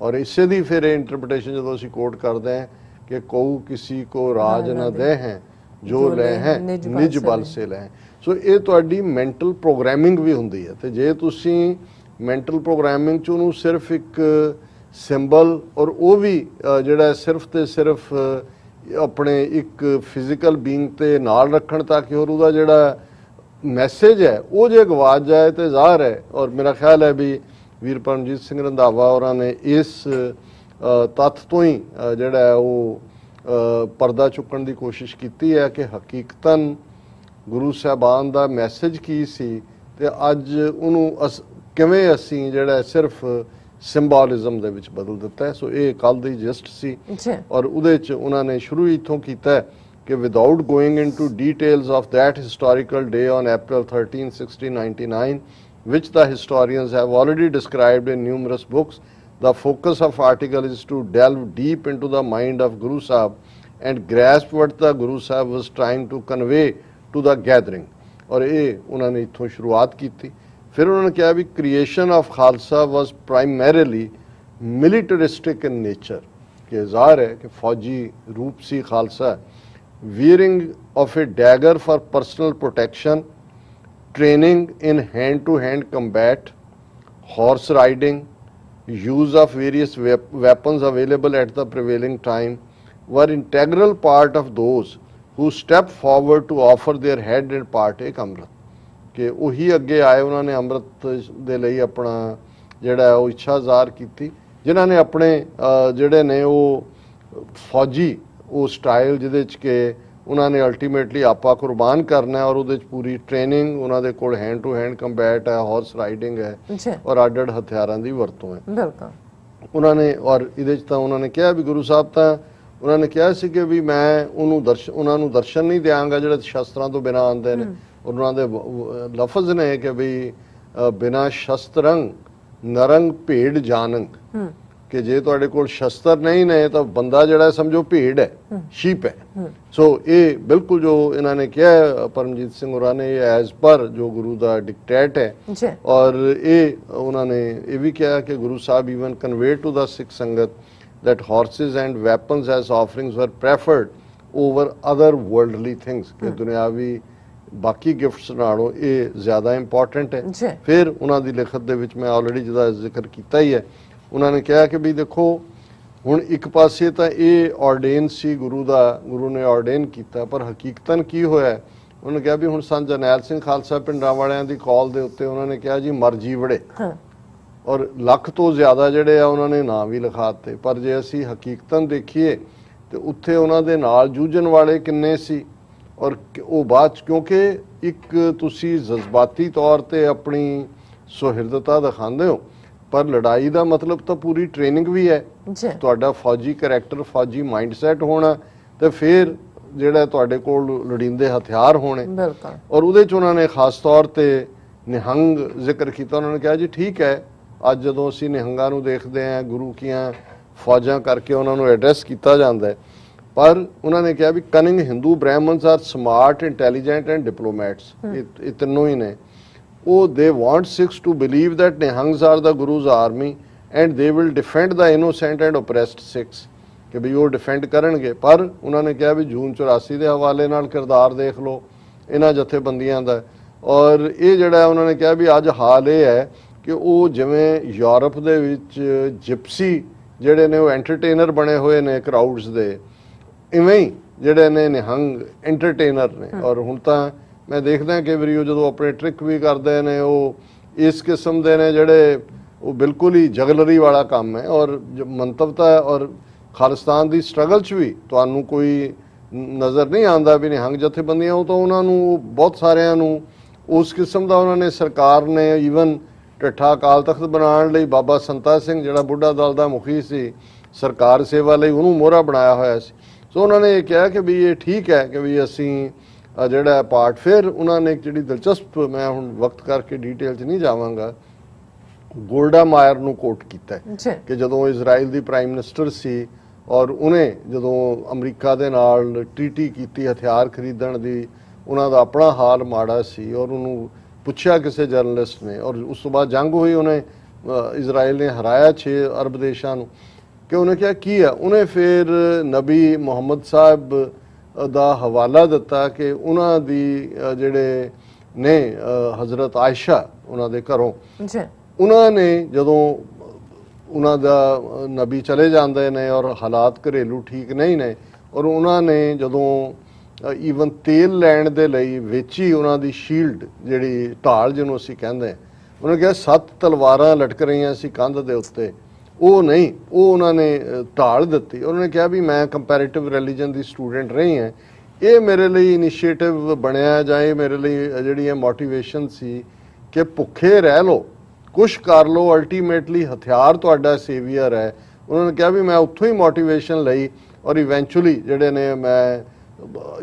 S1: ਔਰ ਇਸੇ ਦੀ ਫਿਰ ਇੰਟਰਪ੍ਰੀਟੇਸ਼ਨ ਜਦੋਂ ਅਸੀਂ ਕੋਟ ਕਰਦੇ ਹਾਂ ਕਿ ਕਉ ਕਿਸੇ ਕੋ ਰਾਜ ਨਾ ਦੇ ਹੈ ਜੋ ਲੈ ਹੈ ਨਿਜ ਬਲ ਸੇ ਲੈ। ਸੋ ਇਹ ਤੁਹਾਡੀ ਮੈਂਟਲ ਪ੍ਰੋਗਰਾਮਿੰਗ ਵੀ ਹੁੰਦੀ ਹੈ। ਤੇ ਜੇ ਤੁਸੀਂ ਮੈਂਟਲ ਪ੍ਰੋਗਰਾਮਿੰਗ 'ਚ ਉਹਨੂੰ ਸਿਰਫ ਇੱਕ ਸਿੰਬਲ, ਔਰ ਉਹ ਵੀ ਜਿਹੜਾ ਸਿਰਫ ਤੇ ਸਿਰਫ ਆਪਣੇ ਇੱਕ ਫਿਜ਼ੀਕਲ ਬੀਇੰਗ ਤੇ ਨਾਲ ਰੱਖਣ ਤੱਕ, ਹੋਰ ਉਹਦਾ ਜਿਹੜਾ ਮੈਸੇਜ ਹੈ ਉਹ ਜੇ ਗਵਾਚ ਜਾਏ ਤੇ ਜ਼ਾਹਰ ਹੈ। ਔਰ ਮੇਰਾ ਖਿਆਲ ਹੈ ਵੀ ਵੀਰ ਪਰਮਜੀਤ ਸਿੰਘ ਰੰਧਾਵਾ ਹੋਰਾਂ ਨੇ ਇਸ ਤੱਥ ਤੋਂ ਹੀ ਜਿਹੜਾ ਉਹ ਪਰਦਾ ਚੁੱਕਣ ਦੀ ਕੋਸ਼ਿਸ਼ ਕੀਤੀ ਹੈ ਕਿ ਹਕੀਕਤਨ ਗੁਰੂ ਸਾਹਿਬਾਨ ਦਾ ਮੈਸੇਜ ਕੀ ਸੀ ਤੇ ਅੱਜ ਉਹਨੂੰ ਕਿਵੇਂ ਅਸੀਂ ਜਿਹੜਾ ਸਿਰਫ ਸਿੰਬੋਲਿਜ਼ਮ ਦੇ ਵਿੱਚ ਬਦਲ ਦਿੱਤਾ ਹੈ। ਸੋ ਇਹ ਕੱਲ ਦੀ ਜਸਟ ਸੀ, ਔਰ ਉਹਦੇ 'ਚ ਉਹਨਾਂ ਨੇ ਸ਼ੁਰੂ ਇੱਥੋਂ ਕੀਤਾ ਕਿ without going into details of that historical day on April 13, 1699, which the historians have already described in numerous books, the focus of article is to delve deep into the mind of Guru Sahib and grasp what the Guru Sahib was trying to convey to the gathering. और ये उन्होंने इत्थों शुरुआत की थी। फिर उन्होंने कहा भी creation of Khalsa was primarily militaristic in nature, कि ज़ाहिर है कि फौजी रूप सी Khalsa, wearing of a dagger for personal protection, training in hand-to-hand combat, horse riding, use of various weapons available at the prevailing time, were integral part of those who stepped forward to offer their head and partake Amrit. कि ਉਹੀ ਅੱਗੇ ਆਏ, ਉਹਨਾਂ ਨੇ ਅੰਮ੍ਰਿਤ ਦੇ ਲਈ ਆਪਣਾ ਜਿਹੜਾ ਉਹ ਇੱਛਾ ਜ਼ਾਹਰ ਕੀਤੀ, ਜਿਨ੍ਹਾਂ ਨੇ ਆਪਣੇ ਜਿਹੜੇ ਨੇ ਉਹ ਫੌਜੀ ਉਹ ਸਟਾਈਲ ਜਿਹਦੇ 'ਚ ਕਿ ਉਹਨਾਂ ਨੇ ਅਲਟੀਮੇਟਲੀ ਆਪਾ ਕੁਰਬਾਨ ਕਰਨਾ ਹੈ, ਔਰ ਉਹਦੇ 'ਚ ਪੂਰੀ ਟ੍ਰੇਨਿੰਗ ਉਹਨਾਂ ਦੇ ਕੋਲ ਹੈਂਡ ਟੂ ਹੈਂਡ ਕੰਬੈਟ ਹੈ, ਹਾਰਸ ਰਾਈਡਿੰਗ ਹੈ, ਔਰ ਅੱਡ-ਅੱਡ ਹਥਿਆਰਾਂ ਦੀ ਵਰਤੋਂ ਹੈ। ਬਿਲਕੁਲ ਉਹਨਾਂ ਨੇ, ਔਰ ਇਹਦੇ 'ਚ ਤਾਂ ਉਹਨਾਂ ਨੇ ਕਿਹਾ ਵੀ ਗੁਰੂ ਸਾਹਿਬ ਤਾਂ ਉਹਨਾਂ ਨੇ ਕਿਹਾ ਸੀ ਕਿ ਵੀ ਮੈਂ ਉਹਨਾਂ ਨੂੰ ਦਰਸ਼ਨ ਨਹੀਂ ਦਿਆਂਗਾ ਜਿਹੜੇ ਸ਼ਸਤਰਾਂ ਤੋਂ ਬਿਨਾਂ ਆਉਂਦੇ ਨੇ। ਉਹਨਾਂ ਦੇ ਲਫ਼ਜ਼ ਨੇ ਕਿ ਵੀ ਬਿਨਾਂ ਸ਼ਸਤਰੰਗ ਨਰੰਗ ਭੇਡ ਜਾਨੰਗ, ਕਿ ਜੇ ਤੁਹਾਡੇ ਕੋਲ ਸ਼ਸਤਰ ਨਹੀਂ ਨੇ ਤਾਂ ਬੰਦਾ ਜਿਹੜਾ ਸਮਝੋ ਭੇਡ ਹੈ, ਸ਼ੀਪ ਹੈ। ਸੋ ਇਹ ਬਿਲਕੁਲ ਜੋ ਇਹਨਾਂ ਨੇ ਕਿਹਾ ਹੈ, ਪਰਮਜੀਤ ਸਿੰਘ ਹੋਰਾਂ ਨੇ, ਐਜ਼ ਪਰ ਜੋ ਗੁਰੂ ਦਾ ਡਿਕਟੇਟ ਹੈ।
S2: ਜੀ
S1: ਔਰ ਇਹ ਉਹਨਾਂ ਨੇ ਇਹ ਵੀ ਕਿਹਾ ਕਿ Guru Sahib even convey to ਦਾ ਸਿੱਖ ਸੰਗਤ that horses and weapons as offerings were preferred over other worldly things, ਕਿ ਦੁਨਿਆਵੀ ਬਾਕੀ ਗਿਫਟਸ ਨਾਲੋਂ ਇਹ ਜ਼ਿਆਦਾ ਇੰਪੋਰਟੈਂਟ ਹੈ।
S2: ਜੀ
S1: ਫਿਰ ਉਹਨਾਂ ਦੀ ਲਿਖਤ ਦੇ ਵਿੱਚ ਮੈਂ ਆਲਰੇਡੀ ਜਿਹਦਾ ਜ਼ਿਕਰ ਕੀਤਾ ਹੀ ਹੈ, ਉਹਨਾਂ ਨੇ ਕਿਹਾ ਕਿ ਵੀ ਦੇਖੋ ਹੁਣ ਇੱਕ ਪਾਸੇ ਤਾਂ ਇਹ ਆਰਡੇਨ ਸੀ ਗੁਰੂ ਨੇ ਆਰਡੇਨ ਕੀਤਾ, ਪਰ ਹਕੀਕਤਨ ਕੀ ਹੋਇਆ, ਉਹਨੇ ਕਿਹਾ ਵੀ ਹੁਣ ਸੰਤ ਜਰਨੈਲ ਸਿੰਘ ਖਾਲਸਾ ਪਿੰਡਾਂ ਵਾਲਿਆਂ ਦੀ ਕਾਲ ਦੇ ਉੱਤੇ ਉਹਨਾਂ ਨੇ ਕਿਹਾ ਜੀ ਮਰਜੀ ਵੜੇ, ਔਰ ਲੱਖ ਤੋਂ ਜ਼ਿਆਦਾ ਜਿਹੜੇ ਆ ਉਹਨਾਂ ਨੇ ਨਾਂ ਵੀ ਲਿਖਾਤੇ। ਪਰ ਜੇ ਅਸੀਂ ਹਕੀਕਤਨ ਦੇਖੀਏ ਤੇ ਉੱਥੇ ਉਹਨਾਂ ਦੇ ਨਾਲ ਜੂਝਣ ਵਾਲੇ ਕਿੰਨੇ ਸੀ, ਔਰ ਉਹ ਬਾਅਦ 'ਚ, ਕਿਉਂਕਿ ਇੱਕ ਤੁਸੀਂ ਜਜ਼ਬਾਤੀ ਤੌਰ ਤੇ ਆਪਣੀ ਸੁਹਿਰਦਤਾ ਦਿਖਾਉਂਦੇ ਹੋ, ਪਰ ਲੜਾਈ ਦਾ ਮਤਲਬ ਤਾਂ ਪੂਰੀ ਟ੍ਰੇਨਿੰਗ ਵੀ ਹੈ। ਤੁਹਾਡਾ ਫੌਜੀ ਕਰੈਕਟਰ, ਫੌਜੀ ਮਾਈਂਡਸੈਟ ਹੋਣਾ, ਤੇ ਫਿਰ ਜਿਹੜਾ ਤੁਹਾਡੇ ਕੋਲ ਲੋੜੀਂਦੇ ਹਥਿਆਰ ਹੋਣੇ। ਔਰ ਉਹਦੇ 'ਚ ਉਹਨਾਂ ਨੇ ਖਾਸ ਤੌਰ ਤੇ ਨਿਹੰਗ ਜ਼ਿਕਰ ਕੀਤਾ। ਉਹਨਾਂ ਨੇ ਕਿਹਾ ਜੀ ਠੀਕ ਹੈ, ਅੱਜ ਜਦੋਂ ਅਸੀਂ ਨਿਹੰਗਾਂ ਨੂੰ ਦੇਖਦੇ ਹਾਂ, ਗੁਰੂ ਕੀਆਂ ਫੌਜਾਂ ਕਰਕੇ ਉਹਨਾਂ ਨੂੰ ਐਡਰੈਸ ਕੀਤਾ ਜਾਂਦਾ ਹੈ, ਪਰ ਉਹਨਾਂ ਨੇ ਕਿਹਾ ਵੀ cunning Hindu Brahmins are smart, intelligent and diplomats. ਇਹ ਤਿੰਨੋਂ ਹੀ ਨੇ। ਉਹ they want Sikhs to believe that Nihangs are the Guru's army and they will defend the innocent and oppressed Sikhs, ਕਿ ਵੀ ਉਹ ਡਿਫੈਂਡ ਕਰਨਗੇ। ਪਰ ਉਹਨਾਂ ਨੇ ਕਿਹਾ ਵੀ ਜੂਨ 84 ਦੇ ਹਵਾਲੇ ਨਾਲ ਕਿਰਦਾਰ ਦੇਖ ਲਓ ਇਹਨਾਂ ਜਥੇਬੰਦੀਆਂ ਦਾ। ਔਰ ਇਹ ਜਿਹੜਾ ਉਹਨਾਂ ਨੇ ਕਿਹਾ ਵੀ ਅੱਜ ਹਾਲ ਇਹ ਹੈ ਕਿ ਉਹ ਜਿਵੇਂ ਯੂਰਪ ਦੇ ਵਿੱਚ ਜਿਪਸੀ ਜਿਹੜੇ ਨੇ ਉਹ ਐਂਟਰਟੇਨਰ ਬਣੇ ਹੋਏ ਨੇ ਕਰਾਊਡਸ ਦੇ, ਇਵੇਂ ਹੀ ਜਿਹੜੇ ਨੇ ਨਿਹੰਗ ਐਂਟਰਟੇਨਰ ਨੇ। ਔਰ ਹੁਣ ਤਾਂ ਮੈਂ ਦੇਖਦਾ ਕਿ ਵਾਰੀ ਉਹ ਜਦੋਂ ਆਪਣੇ ਟ੍ਰਿਕ ਵੀ ਕਰਦੇ ਨੇ, ਉਹ ਇਸ ਕਿਸਮ ਦੇ ਨੇ ਜਿਹੜੇ ਉਹ ਬਿਲਕੁਲ ਹੀ ਜਗਲਰੀ ਵਾਲਾ ਕੰਮ ਹੈ। ਔਰ ਮੰਤਵਤਾ ਔਰ ਖਾਲਿਸਤਾਨ ਦੀ ਸਟਰਗਲ 'ਚ ਵੀ ਤੁਹਾਨੂੰ ਕੋਈ ਨਜ਼ਰ ਨਹੀਂ ਆਉਂਦਾ ਵੀ ਨਿਹੰਗ ਜਥੇਬੰਦੀਆਂ, ਉਹ ਤਾਂ ਉਹਨਾਂ ਨੂੰ ਬਹੁਤ ਸਾਰਿਆਂ ਨੂੰ ਉਸ ਕਿਸਮ ਦਾ ਉਹਨਾਂ ਨੇ, ਸਰਕਾਰ ਨੇ ਈਵਨ ਢੱਠਾ ਅਕਾਲ ਤਖਤ ਬਣਾਉਣ ਲਈ ਬਾਬਾ ਸੰਤਾ ਸਿੰਘ ਜਿਹੜਾ ਬੁੱਢਾ ਦਲ ਦਾ ਮੁਖੀ ਸੀ, ਸਰਕਾਰ ਸੇਵਾ ਲਈ ਉਹਨੂੰ ਮੋਹਰਾ ਬਣਾਇਆ ਹੋਇਆ ਸੀ। ਸੋ ਉਹਨਾਂ ਨੇ ਇਹ ਕਿਹਾ ਕਿ ਵੀ ਇਹ ਠੀਕ ਹੈ ਕਿ ਵੀ ਅਸੀਂ ਜਿਹੜਾ ਪਾਰਟ, ਫਿਰ ਉਹਨਾਂ ਨੇ ਇੱਕ ਜਿਹੜੀ ਦਿਲਚਸਪ, ਮੈਂ ਹੁਣ ਵਕਤ ਕਰਕੇ ਡੀਟੇਲ 'ਚ ਨਹੀਂ ਜਾਵਾਂਗਾ, ਗੋਲਡਾ ਮਾਇਰ ਨੂੰ ਕੋਟ ਕੀਤਾ ਕਿ ਜਦੋਂ ਇਜ਼ਰਾਈਲ ਦੀ ਪ੍ਰਾਈਮ ਮਿਨਿਸਟਰ ਸੀ ਔਰ ਉਹਨੇ ਜਦੋਂ ਅਮਰੀਕਾ ਦੇ ਨਾਲ ਟ੍ਰੀਟੀ ਕੀਤੀ ਹਥਿਆਰ ਖਰੀਦਣ ਦੀ, ਉਹਨਾਂ ਦਾ ਆਪਣਾ ਹਾਲ ਮਾੜਾ ਸੀ, ਔਰ ਉਹਨੂੰ ਪੁੱਛਿਆ ਕਿਸੇ ਜਰਨਲਿਸਟ ਨੇ, ਔਰ ਉਸ ਤੋਂ ਬਾਅਦ ਜੰਗ ਹੋਈ, ਉਹਨੇ ਇਜ਼ਰਾਈਲ ਨੇ ਹਰਾਇਆ 6 ਅਰਬ ਦੇਸ਼ਾਂ ਨੂੰ, ਕਿ ਉਹਨੇ ਕਿਹਾ ਕੀ ਹੈ, ਉਹਨੇ ਫਿਰ ਨਬੀ ਮੁਹੰਮਦ ਸਾਹਿਬ ਦਾ ਹਵਾਲਾ ਦਿੱਤਾ ਕਿ ਉਹਨਾਂ ਦੀ ਜਿਹੜੇ ਨੇ ਹਜ਼ਰਤ ਆਇਸ਼ਾ ਉਹਨਾਂ ਦੇ ਘਰੋਂ, ਉਹਨਾਂ ਨੇ ਜਦੋਂ ਉਹਨਾਂ ਦਾ ਨਬੀ ਚਲੇ ਜਾਂਦੇ ਨੇ ਔਰ ਹਾਲਾਤ ਘਰੇਲੂ ਠੀਕ ਨਹੀਂ ਨੇ, ਔਰ ਉਹਨਾਂ ਨੇ ਜਦੋਂ ਈਵਨ ਤੇਲ ਲੈਣ ਦੇ ਲਈ ਵੇਚੀ ਉਹਨਾਂ ਦੀ ਸ਼ੀਲਡ, ਜਿਹੜੀ ਢਾਲ ਜਿਹਨੂੰ ਅਸੀਂ ਕਹਿੰਦੇ ਹਾਂ, ਉਹਨੇ ਕਿਹਾ 7 ਤਲਵਾਰਾਂ ਲਟਕ ਰਹੀਆਂ ਸੀ ਕੰਧ ਦੇ ਉੱਤੇ, ਉਹ ਨਹੀਂ, ਉਹ ਉਹਨਾਂ ਨੇ ਢਾਲ ਦਿੱਤੀ। ਉਹਨਾਂ ਨੇ ਕਿਹਾ ਵੀ ਮੈਂ ਕੰਪੈਰੀਟਿਵ ਰਿਲੀਜਨ ਦੀ ਸਟੂਡੈਂਟ ਰਹੀ ਹਾਂ, ਇਹ ਮੇਰੇ ਲਈ ਇਨੀਸ਼ੀਏਟਿਵ ਬਣਿਆ, ਜਾਂ ਇਹ ਮੇਰੇ ਲਈ ਜਿਹੜੀ ਇਹ ਮੋਟੀਵੇਸ਼ਨ ਸੀ ਕਿ ਭੁੱਖੇ ਰਹਿ ਲਓ, ਕੁਛ ਕਰ ਲਓ, ਅਲਟੀਮੇਟਲੀ ਹਥਿਆਰ ਤੁਹਾਡਾ ਸੇਵੀਅਰ ਹੈ। ਉਹਨਾਂ ਨੇ ਕਿਹਾ ਵੀ ਮੈਂ ਉੱਥੋਂ ਹੀ ਮੋਟੀਵੇਸ਼ਨ ਲਈ, ਔਰ ਇਵੈਂਚੁਅਲੀ ਜਿਹੜੇ ਨੇ ਮੈਂ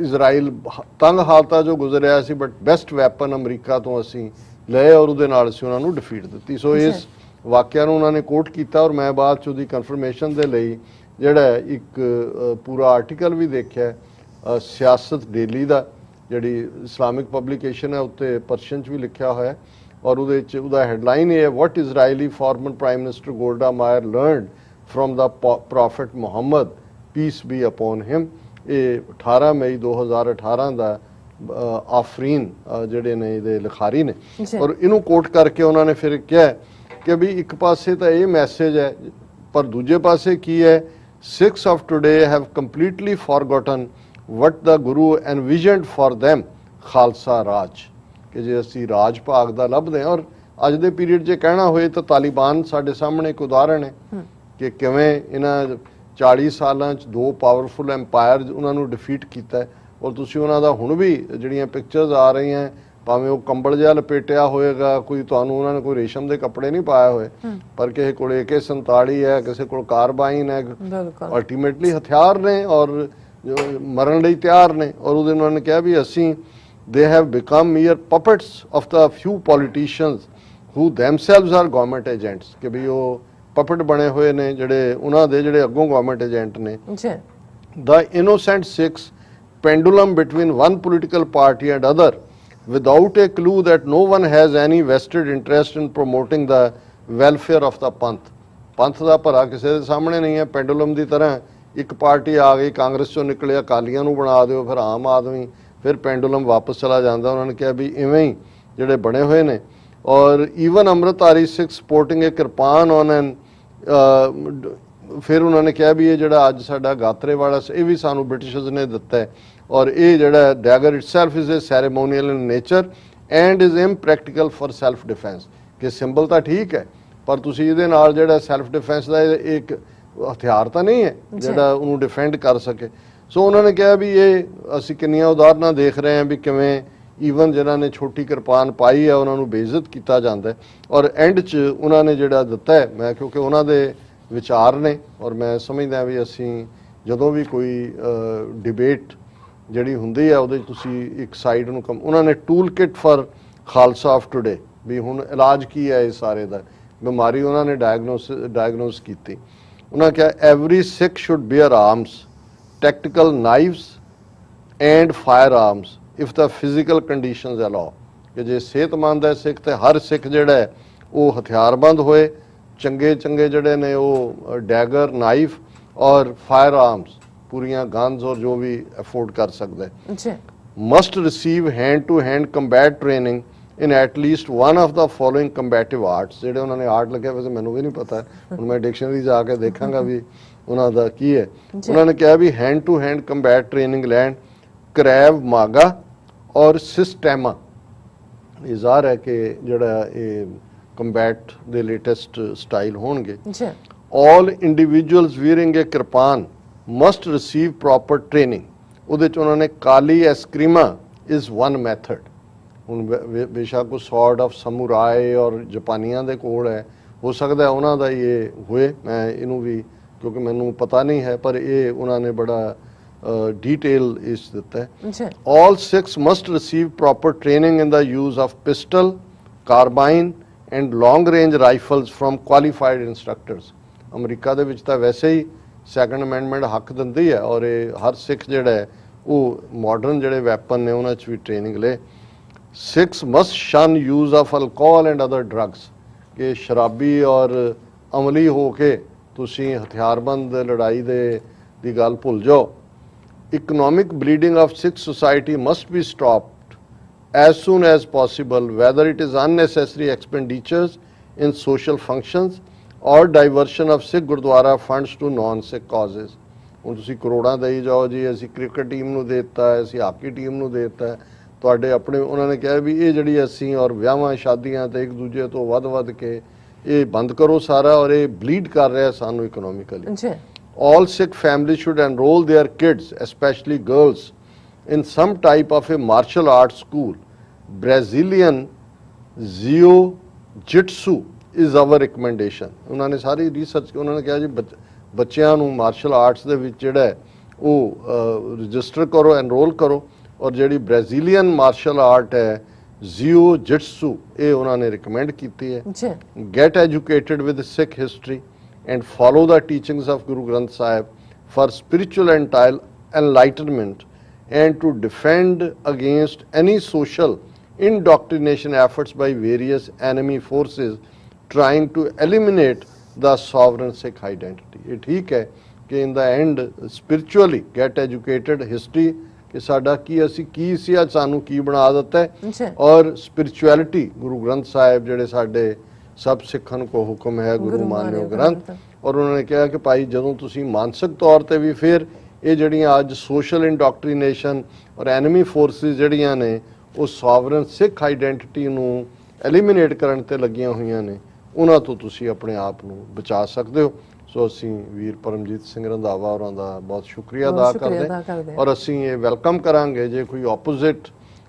S1: ਇਜ਼ਰਾਈਲ ਤੰਗ ਹਾਲਤਾਂ ਜੋ ਗੁਜ਼ਰਿਆ ਸੀ, ਬਟ ਬੈਸਟ ਵੈਪਨ ਅਮਰੀਕਾ ਤੋਂ ਅਸੀਂ ਲਏ ਔਰ ਉਹਦੇ ਨਾਲ ਅਸੀਂ ਉਹਨਾਂ ਨੂੰ ਡਿਫੀਟ ਦਿੱਤੀ। ਸੋ ਇਸ ਵਾਕਿਆ ਨੂੰ ਉਹਨਾਂ ਨੇ ਕੋਟ ਕੀਤਾ, ਔਰ ਮੈਂ ਬਾਅਦ 'ਚ ਉਹਦੀ ਕਨਫਰਮੇਸ਼ਨ ਦੇ ਲਈ ਜਿਹੜਾ ਇੱਕ ਪੂਰਾ ਆਰਟੀਕਲ ਵੀ ਦੇਖਿਆ ਸਿਆਸਤ ਡੇਲੀ ਦਾ, ਜਿਹੜੀ ਇਸਲਾਮਿਕ ਪਬਲੀਕੇਸ਼ਨ ਹੈ, ਉੱਤੇ ਪਰਸ਼ੀਅਨ 'ਚ ਵੀ ਲਿਖਿਆ ਹੋਇਆ, ਔਰ ਉਹਦੇ 'ਚ ਉਹਦਾ ਹੈਡਲਾਈਨ ਇਹ ਹੈ, what Israeli former prime minister Golda Meir learned from the prophet Muhammad peace be upon him. ਇਹ 18 ਮਈ 2018 ਦਾ ਆਫਰੀਨ ਜਿਹੜੇ ਨੇ ਇਹਦੇ ਲਿਖਾਰੀ ਨੇ, ਔਰ ਇਹਨੂੰ ਕੋਟ ਕਰਕੇ ਉਹਨਾਂ ਨੇ ਫਿਰ ਕਿਹਾ ਕਿ ਵੀ ਇੱਕ ਪਾਸੇ ਤਾਂ ਇਹ ਮੈਸੇਜ ਹੈ, ਪਰ ਦੂਜੇ ਪਾਸੇ ਕੀ ਹੈ, Sikhs of today have completely forgotten what the Guru envisioned for them Khalsa Raj, ਕਿ ਜੇ ਅਸੀਂ ਰਾਜ ਭਾਗ ਦਾ ਲੱਭਦੇ ਹਾਂ। ਔਰ ਅੱਜ ਦੇ ਪੀਰੀਅਡ 'ਚ ਕਹਿਣਾ ਹੋਏ ਤਾਂ ਤਾਲਿਬਾਨ ਸਾਡੇ ਸਾਹਮਣੇ ਇੱਕ ਉਦਾਹਰਣ ਹੈ ਕਿ ਕਿਵੇਂ ਇਹਨਾਂ 40 ਸਾਲਾਂ 'ਚ 2 ਪਾਵਰਫੁਲ ਐਮਪਾਇਰ ਉਹਨਾਂ ਨੂੰ ਡਿਫੀਟ ਕੀਤਾ, ਔਰ ਤੁਸੀਂ ਉਹਨਾਂ ਦਾ ਹੁਣ ਵੀ ਜਿਹੜੀਆਂ ਪਿਕਚਰਸ ਆ ਰਹੀਆਂ, ਭਾਵੇਂ ਉਹ ਕੰਬਲ ਜਿਹਾ ਲਪੇਟਿਆ ਹੋਏਗਾ, ਕੋਈ ਤੁਹਾਨੂੰ ਉਹਨਾਂ ਨੇ ਕੋਈ ਰੇਸ਼ਮ ਦੇ ਕੱਪੜੇ ਨਹੀਂ ਪਾਏ ਹੋਏ, ਪਰ ਕਿਸੇ ਕੋਲ AK-47 ਹੈ, ਕਿਸੇ ਕੋਲ ਕਾਰਬਾਈਨ ਹੈ, ਅਲਟੀਮੇਟਲੀ ਹਥਿਆਰ ਨੇ ਔਰ ਮਰਨ ਲਈ ਤਿਆਰ ਨੇ। ਔਰ ਉਹਦੇ ਉਹਨਾਂ ਨੇ ਕਿਹਾ ਵੀ ਅਸੀਂ they have become mere puppets of the few politicians who themselves are government agents, ਕਿ ਵੀ ਉਹ ਪਪਟ ਬਣੇ ਹੋਏ ਨੇ ਜਿਹੜੇ ਉਹਨਾਂ ਦੇ ਜਿਹੜੇ ਅੱਗੋਂ ਗਵਰਨਮੈਂਟ ਏਜੰਟ ਨੇ।
S2: ਜੀ
S1: The innocent Sikhs pendulum between one political party and other without a clue that no one has any vested interest in promoting the welfare of the Panth. ਪੰਥ ਦਾ ਭਰਾ ਕਿਸੇ ਦੇ ਸਾਹਮਣੇ ਨਹੀਂ ਹੈ। ਪੈਂਡੂਲਮ ਦੀ ਤਰ੍ਹਾਂ ਇੱਕ ਪਾਰਟੀ ਆ ਗਈ, ਕਾਂਗਰਸ ਚੋਂ ਨਿਕਲਿਆ, ਅਕਾਲੀਆਂ ਨੂੰ ਬਣਾ ਦਿਓ, ਫਿਰ ਆਮ ਆਦਮੀ, ਫਿਰ ਪੈਂਡੂਲਮ ਵਾਪਸ ਚਲਾ ਜਾਂਦਾ। ਉਹਨਾਂ ਨੇ ਕਿਹਾ ਵੀ ਇਵੇਂ ਹੀ ਜਿਹੜੇ ਬਣੇ ਹੋਏ ਨੇ। ਔਰ even Amritdhari Sikh sporting a kirpan on an, ਫਿਰ ਉਹਨਾਂ ਨੇ ਕਿਹਾ ਵੀ ਇਹ ਜਿਹੜਾ ਅੱਜ ਸਾਡਾ ਗਾਤਰੇ ਵਾਲਾ ਇਹ ਵੀ ਸਾਨੂੰ ਬ੍ਰਿਟਿਸ਼ਰਸ ਨੇ ਦਿੱਤਾ ਹੈ, ਔਰ ਇਹ ਜਿਹੜਾ dagger itself is a ceremonial in nature and is impractical for self defence. ਕਿ ਸਿੰਬਲ ਤਾਂ ਠੀਕ ਹੈ, ਪਰ ਤੁਸੀਂ ਇਹਦੇ ਨਾਲ ਜਿਹੜਾ ਸੈਲਫ ਡਿਫੈਂਸ ਦਾ ਇੱਕ ਹਥਿਆਰ ਤਾਂ ਨਹੀਂ ਹੈ ਜਿਹੜਾ ਉਹਨੂੰ ਡਿਫੈਂਡ ਕਰ ਸਕੇ। ਸੋ ਉਹਨਾਂ ਨੇ ਕਿਹਾ ਵੀ ਇਹ ਅਸੀਂ ਕਿੰਨੀਆਂ ਉਦਾਹਰਨਾਂ ਦੇਖ ਰਹੇ ਹਾਂ ਵੀ ਕਿਵੇਂ ਈਵਨ ਜਿਨ੍ਹਾਂ ਨੇ ਛੋਟੀ ਕਿਰਪਾਨ ਪਾਈ ਹੈ ਉਹਨਾਂ ਨੂੰ ਬੇਇੱਜ਼ਤ ਕੀਤਾ ਜਾਂਦਾ ਹੈ। ਔਰ ਐਂਡ 'ਚ ਉਹਨਾਂ ਨੇ ਜਿਹੜਾ ਦਿੱਤਾ ਹੈ, ਮੈਂ ਕਿਉਂਕਿ ਉਹਨਾਂ ਦੇ ਵਿਚਾਰ ਨੇ ਔਰ ਮੈਂ ਸਮਝਦਾ ਵੀ ਅਸੀਂ ਜਦੋਂ ਵੀ ਕੋਈ ਡਿਬੇਟ ਜਿਹੜੀ ਹੁੰਦੀ ਹੈ ਉਹਦੇ ਤੁਸੀਂ ਇੱਕ ਸਾਈਡ ਨੂੰ ਉਹਨਾਂ ਨੇ tool kit for Khalsa of today ਵੀ ਹੁਣ ਇਲਾਜ ਕੀ ਹੈ ਇਸ ਸਾਰੇ ਦਾ, ਬਿਮਾਰੀ ਉਹਨਾਂ ਨੇ ਡਾਇਗਨੋਸ ਕੀਤੀ। ਉਹਨਾਂ ਕਿਹਾ every Sikh should bear arms, tactical knives and firearms if the physical conditions allow. ਕਿ ਜੇ ਸਿਹਤਮੰਦ ਹੈ ਸਿੱਖ ਤੇ ਹਰ ਸਿੱਖ ਜਿਹੜਾ ਹੈ ਉਹ ਹਥਿਆਰਬੰਦ ਹੋਏ, ਚੰਗੇ ਜਿਹੜੇ ਨੇ ਉਹ ਡੈਗਰ, ਨਾਈਫ ਔਰ ਫਾਇਰ ਆਰਮਸ, ਪੂਰੀਆਂ ਗਨਸ ਔਰ ਜੋ ਵੀ ਅਫੋਰਡ ਕਰ ਸਕਦਾ ਹੈ। Must receive hand to hand combat training in at least one of the following combative arts. ਜਿਹੜੇ ਉਹਨਾਂ ਨੇ ਆਰਟ ਲਿਖਿਆ ਵੈਸੇ ਮੈਨੂੰ ਵੀ ਨਹੀਂ ਪਤਾ, ਹੁਣ ਮੈਂ ਡਿਕਸ਼ਨਰੀ ਜਾ ਕੇ ਦੇਖਾਂਗਾ ਵੀ ਉਹਨਾਂ ਦਾ ਕੀ ਹੈ। ਉਹਨਾਂ ਨੇ ਕਿਹਾ ਵੀ hand to hand combat training ਲੈਣ ਕਰੈਵ ਮਾਗਾ ਔਰ ਸਿਸਟੈਮਾ। ਇਹ ਜ਼ਾਹਰ ਹੈ ਕਿ ਜਿਹੜਾ ਇਹ ਕੰਬੈਟ ਦੇ ਲੇਟੈਸਟ ਸਟਾਈਲ ਹੋਣਗੇ। All individuals wearing a kirpan must receive proper training. ਉਹਦੇ 'ਚ ਉਹਨਾਂ ਨੇ Kali Eskrima is one method. ਹੁਣ ਬੇਸ਼ੱਕ ਉਹ ਸੌਰਡ ਆਫ ਸਮੂਰਾਏ ਔਰ ਜਾਪਾਨੀਆਂ ਦੇ ਕੋਲ ਹੈ, ਹੋ ਸਕਦਾ ਉਹਨਾਂ ਦਾ ਇਹ ਹੋਏ, ਮੈਂ ਇਹਨੂੰ ਵੀ ਕਿਉਂਕਿ ਮੈਨੂੰ ਪਤਾ ਨਹੀਂ ਹੈ, ਪਰ ਇਹ ਉਹਨਾਂ ਨੇ ਬੜਾ ਡਿਟੇਲ ਇਸ ਦਿੱਤਾ ਹੈ। All Sikhs must receive proper training in the use of pistol, carbine and long range rifles from qualified instructors. America ਦੇ ਵਿੱਚ ਤਾਂ ਵੈਸੇ ਹੀ ਸੈਕੰਡ ਅਮੈਂਡਮੈਂਟ ਹੱਕ ਦਿੰਦੀ ਹੈ ਔਰ ਇਹ ਹਰ ਸਿੱਖ ਜਿਹੜਾ ਹੈ ਉਹ ਮਾਡਰਨ ਜਿਹੜੇ ਵੈਪਨ ਨੇ ਉਹਨਾਂ 'ਚ ਵੀ ਟ੍ਰੇਨਿੰਗ ਲੇ। Sikhs must shun use of alcohol and other drugs. ਕਿ ਸ਼ਰਾਬੀ ਔਰ ਅਮਲੀ ਹੋ ਕੇ ਤੁਸੀਂ ਹਥਿਆਰਬੰਦ ਲੜਾਈ ਦੀ ਗੱਲ ਭੁੱਲ ਜਾਓ। Economic bleeding of Sikh society must B stopped as soon as possible, whether it is unnecessary expenditures in social functions or diversion of Sikh Gurdwara funds to non-Sikh causes. ਹੁਣ ਤੁਸੀਂ ਕਰੋੜਾਂ ਦੇਈ ਜਾਓ ਜੀ, ਅਸੀਂ ਕ੍ਰਿਕਟ ਟੀਮ ਨੂੰ ਦੇ ਦਿੱਤਾ ਹੈ, ਅਸੀਂ ਹਾਕੀ ਟੀਮ ਨੂੰ ਦੇ ਦਿੱਤਾ ਹੈ, ਤੁਹਾਡੇ ਆਪਣੇ ਉਹਨਾਂ ਨੇ ਕਿਹਾ ਵੀ ਇਹ ਜਿਹੜੀ ਅਸੀਂ ਔਰ ਵਿਆਹਾਂ ਸ਼ਾਦੀਆਂ ਤੇ ਇੱਕ ਦੂਜੇ ਤੋਂ ਵੱਧ ਕੇ ਇਹ ਬੰਦ ਕਰੋ ਸਾਰਾ, ਔਰ ਇਹ ਬਲੀਡ ਕਰ ਰਿਹਾ ਸਾਨੂੰ economically. All Sikh families should enroll their kids, especially girls, in some type of a martial arts school. Brazilian Jiu-Jitsu is our recommendation. ਉਹਨਾਂ ਨੇ ਸਾਰੀ ਰਿਸਰਚ ਉਹਨਾਂ ਨੇ ਕਿਹਾ ਜੀ ਬੱਚਿਆਂ ਨੂੰ ਮਾਰਸ਼ਲ ਆਰਟਸ ਦੇ ਵਿੱਚ ਜਿਹੜਾ ਹੈ ਉਹ ਰਜਿਸਟਰ ਕਰੋ, ਐਨਰੋਲ ਕਰੋ, ਔਰ ਜਿਹੜੀ ਬ੍ਰਾਜ਼ੀਲੀਅਨ ਮਾਰਸ਼ਲ ਆਰਟ ਹੈ Jiu-Jitsu ਇਹ ਉਹਨਾਂ ਨੇ ਰਿਕਮੈਂਡ ਕੀਤੀ ਹੈ। Get educated with Sikh history and follow the teachings of Guru Granth Sahib for spiritual enlightenment and to defend against any social indoctrination efforts by various enemy forces trying to eliminate the sovereign Sikh identity. ਇਹ ਠੀਕ ਹੈ ਕਿ in the end spiritually get educated history ਕਿ ਸਾਡਾ ਕੀ ਅਸੀਂ ਕੀ ਸੀ ਅੱਜ ਸਾਨੂੰ ਕੀ ਬਣਾ ਦਿੱਤਾ ਹੈ, ਔਰ spirituality ਗੁਰੂ ਗ੍ਰੰਥ ਸਾਹਿਬ ਜਿਹੜੇ ਸਾਡੇ ਸਭ ਸਿੱਖਣ ਕੋ ਹੁਕਮ ਹੈ ਗੁਰੂ ਮਾਨਿਓ ਗ੍ਰੰਥ। ਔਰ ਉਹਨਾਂ ਨੇ ਕਿਹਾ ਕਿ ਭਾਈ ਜਦੋਂ ਤੁਸੀਂ ਮਾਨਸਿਕ ਤੌਰ ਤੇ ਵੀ ਫਿਰ ਇਹ ਜਿਹੜੀਆਂ ਅੱਜ ਸੋਸ਼ਲ ਇੰਡੋਕਟਰੀਨੇਸ਼ਨ ਔਰ ਐਨਮੀ ਫੋਰਸਿਸ ਜਿਹੜੀਆਂ ਨੇ ਉਹ ਸੋਵਰਨ ਸਿੱਖ ਆਈਡੈਂਟੀਟੀ ਨੂੰ ਐਲੀਮੀਨੇਟ ਕਰਨ ਤੇ ਲੱਗੀਆਂ ਹੋਈਆਂ ਨੇ, ਉਹਨਾਂ ਤੋਂ ਤੁਸੀਂ ਆਪਣੇ ਆਪ ਨੂੰ ਬਚਾ ਸਕਦੇ ਹੋ। ਸੋ ਅਸੀਂ ਵੀਰ ਪਰਮਜੀਤ ਸਿੰਘ ਰੰਧਾਵਾ ਹੋਰਾਂ ਦਾ ਬਹੁਤ ਸ਼ੁਕਰੀਆ ਅਦਾ ਕਰਦੇ ਔਰ ਅਸੀਂ ਇਹ ਵੈਲਕਮ ਕਰਾਂਗੇ ਜੇ ਕੋਈ ਆਪੋਜ਼ਿਟ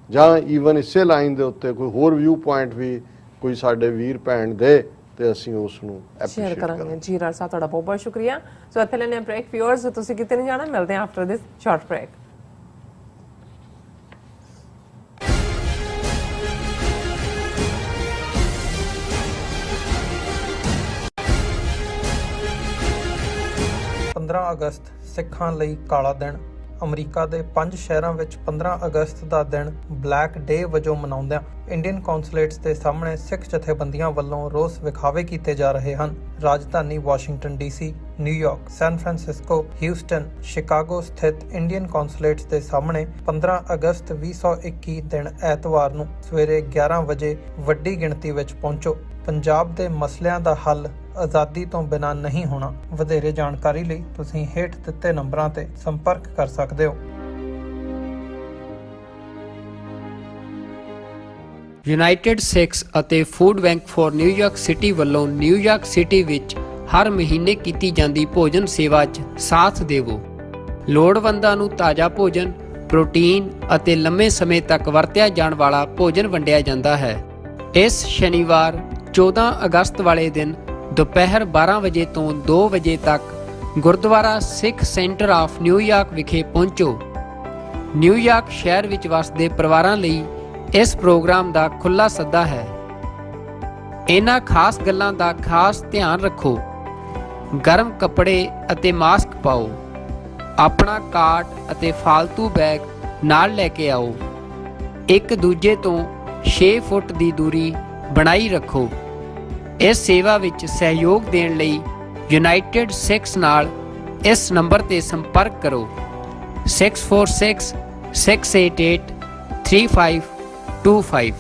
S1: ਜਾਂ ਈਵਨ ਇਸੇ ਲਾਈਨ ਦੇ ਉੱਤੇ ਕੋਈ ਹੋਰ ਵਿਊ ਪੁਆਇੰਟ ਵੀ ਕੋਈ ਸਾਡੇ ਵੀਰ ਭੈਣ ਦੇ ਤੇ ਅਸੀਂ ਉਸ ਨੂੰ ਐਪਰੀਸ਼ੀਏਟ ਕਰਾਂਗੇ।
S2: ਜੀ ਰਾਜ ਸਾਹਿਬ ਤੁਹਾਡਾ ਬਹੁਤ ਬਹੁਤ ਸ਼ੁਕਰੀਆ। ਸੋ ਇੱਥੇ ਲੈਣੇ ਬ੍ਰੇਕ। ਵਿਊਅਰਸ ਤੁਸੀਂ ਕਿਤੇ ਨਹੀਂ ਜਾਣਾ, ਮਿਲਦੇ ਹਾਂ ਆਫਟਰ ਦਿਸ ਸ਼ਾਰਟ ਬ੍ਰੇਕ।
S3: 15 ਅਗਸਤ ਸਿੱਖਾਂ ਲਈ ਕਾਲਾ ਦਿਨ। ਅਮਰੀਕਾ ਦੇ 5 ਸ਼ਹਿਰਾਂ ਵਿੱਚ 15 ਅਗਸਤ ਦਾ ਦਿਨ ਬਲੈਕ ਡੇ ਵਜੋਂ ਮਨਾਉਂਦਿਆਂ ਇੰਡੀਅਨ ਕੌਂਸੂਲੇਟਸ ਦੇ ਸਾਹਮਣੇ ਸਿੱਖ ਜਥੇਬੰਦੀਆਂ ਵੱਲੋਂ ਰੋਸ ਵਿਖਾਵੇ ਕੀਤੇ ਜਾ ਰਹੇ ਹਨ। ਰਾਜਧਾਨੀ Washington DC, New York, San Francisco, Houston, Chicago ਸਥਿਤ ਇੰਡੀਅਨ ਕੌਂਸੂਲੇਟਸ ਦੇ ਸਾਹਮਣੇ 15 ਅਗਸਤ 2021 ਦਿਨ ਐਤਵਾਰ ਨੂੰ ਸਵੇਰੇ 11 ਵਜੇ ਵੱਡੀ ਗਿਣਤੀ ਵਿੱਚ ਪਹੁੰਚੋ। ਪੰਜਾਬ ਦੇ ਮਸਲਿਆਂ ਦਾ ਹੱਲ ਆਜ਼ਾਦੀ ਤੋਂ ਬਿਨਾਂ ਨਹੀਂ ਹੋਣਾ। ਵਧੇਰੇ ਜਾਣਕਾਰੀ ਲਈ ਤੁਸੀਂ ਹੇਠ ਦਿੱਤੇ ਨੰਬਰਾਂ ਤੇ ਸੰਪਰਕ ਕਰ ਸਕਦੇ ਹੋ।
S4: ਯੂਨਾਈਟਿਡ ਸਿੱਖਸ ਅਤੇ food bank for New York city ਵੱਲੋਂ ਨਿਊਯਾਰਕ ਸਿਟੀ ਵਿੱਚ ਹਰ ਮਹੀਨੇ ਕੀਤੀ ਜਾਂਦੀ ਭੋਜਨ ਸੇਵਾ 'ਚ ਸਾਥ ਦੇਵੋ। ਲੋੜਵੰਦਾਂ ਨੂੰ ਤਾਜ਼ਾ ਭੋਜਨ, ਪ੍ਰੋਟੀਨ ਅਤੇ ਲੰਮੇ ਸਮੇਂ ਤੱਕ ਵਰਤਿਆ ਜਾਣ ਵਾਲਾ ਭੋਜਨ ਵੰਡਿਆ ਜਾਂਦਾ ਹੈ। ਇਸ ਸ਼ਨੀਵਾਰ 14 ਅਗਸਤ ਵਾਲੇ ਦਿਨ ਦੁਪਹਿਰ 12 ਵਜੇ ਤੋਂ 2 ਵਜੇ ਤੱਕ ਗੁਰਦੁਆਰਾ ਸਿੱਖ ਸੈਂਟਰ ਆਫ ਨਿਊਯਾਰਕ ਵਿਖੇ ਪਹੁੰਚੋ। ਨਿਊਯਾਰਕ ਸ਼ਹਿਰ ਵਿੱਚ ਵਸਦੇ ਪਰਿਵਾਰਾਂ ਲਈ ਇਸ ਪ੍ਰੋਗਰਾਮ ਦਾ ਖੁੱਲ੍ਹਾ ਸੱਦਾ ਹੈ। ਇਹਨਾਂ ਖਾਸ ਗੱਲਾਂ ਦਾ ਖਾਸ ਧਿਆਨ ਰੱਖੋ। ਗਰਮ ਕੱਪੜੇ ਅਤੇ ਮਾਸਕ ਪਾਓ। ਆਪਣਾ ਕਾਰਟ ਅਤੇ ਫਾਲਤੂ ਬੈਗ ਨਾਲ ਲੈ ਕੇ ਆਓ। ਇੱਕ ਦੂਜੇ ਤੋਂ 6 ਫੁੱਟ ਦੀ ਦੂਰੀ ਬਣਾਈ ਰੱਖੋ। ਇਸ ਸੇਵਾ ਵਿੱਚ ਸਹਿਯੋਗ ਦੇਣ ਲਈ ਯੂਨਾਈਟਿਡ ਸਿੱਖਸ ਨਾਲ ਇਸ ਨੰਬਰ ਤੇ ਸੰਪਰਕ ਕਰੋ 646-688-3525।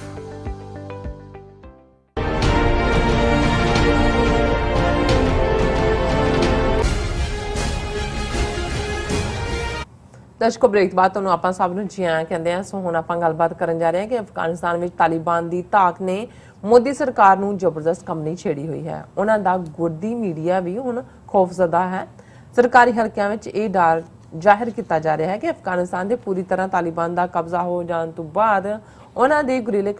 S2: ਦਰਸ਼ਕੋ, ਬ੍ਰੇਕ ਤੋਂ ਬਾਅਦ ਤੁਹਾਨੂੰ ਆਪਾਂ ਸਭ ਨੂੰ ਜੀ ਆਇਆਂ ਕਹਿੰਦੇ ਆ। ਸੋ ਹੁਣ ਆਪਾਂ ਗੱਲਬਾਤ ਕਰਨ ਜਾ ਰਹੇ ਹਾਂ ਕਿ ਅਫਗਾਨਿਸਤਾਨ ਵਿੱਚ ਤਾਲਿਬਾਨ ਦੀ ਧਾਕ ਨੇ ਮੋਦੀ ਸਰਕਾਰ ਨੂੰ ਜ਼ਬਰਦਸਤ ਕੰਬਣੀ ਛੇੜੀ ਹੋਈ ਹੈ। ਉਹਨਾਂ ਦਾ ਗੋਦੀ ਮੀਡੀਆ ਵੀ ਹੁਣ ਖੌਫਜ਼ਦਾ ਹੈ। ਸਰਕਾਰੀ ਹਲਕਿਆਂ ਵਿੱਚ ਇਹ ਡਰ ਜ਼ਾਹਿਰ ਕੀਤਾ ਜਾ ਰਿਹਾ ਹੈ ਕਿ ਅਫਗਾਨਿਸਤਾਨ ਦੇ ਪੂਰੀ ਤਰ੍ਹਾਂ ਤਾਲਿਬਾਨ ਦਾ ਕਬਜ਼ਾ ਹੋ ਜਾਣ ਤੋਂ ਬਾਅਦ ਉਹਨਾਂ ਦੇ ਗੁਰੀਲੇ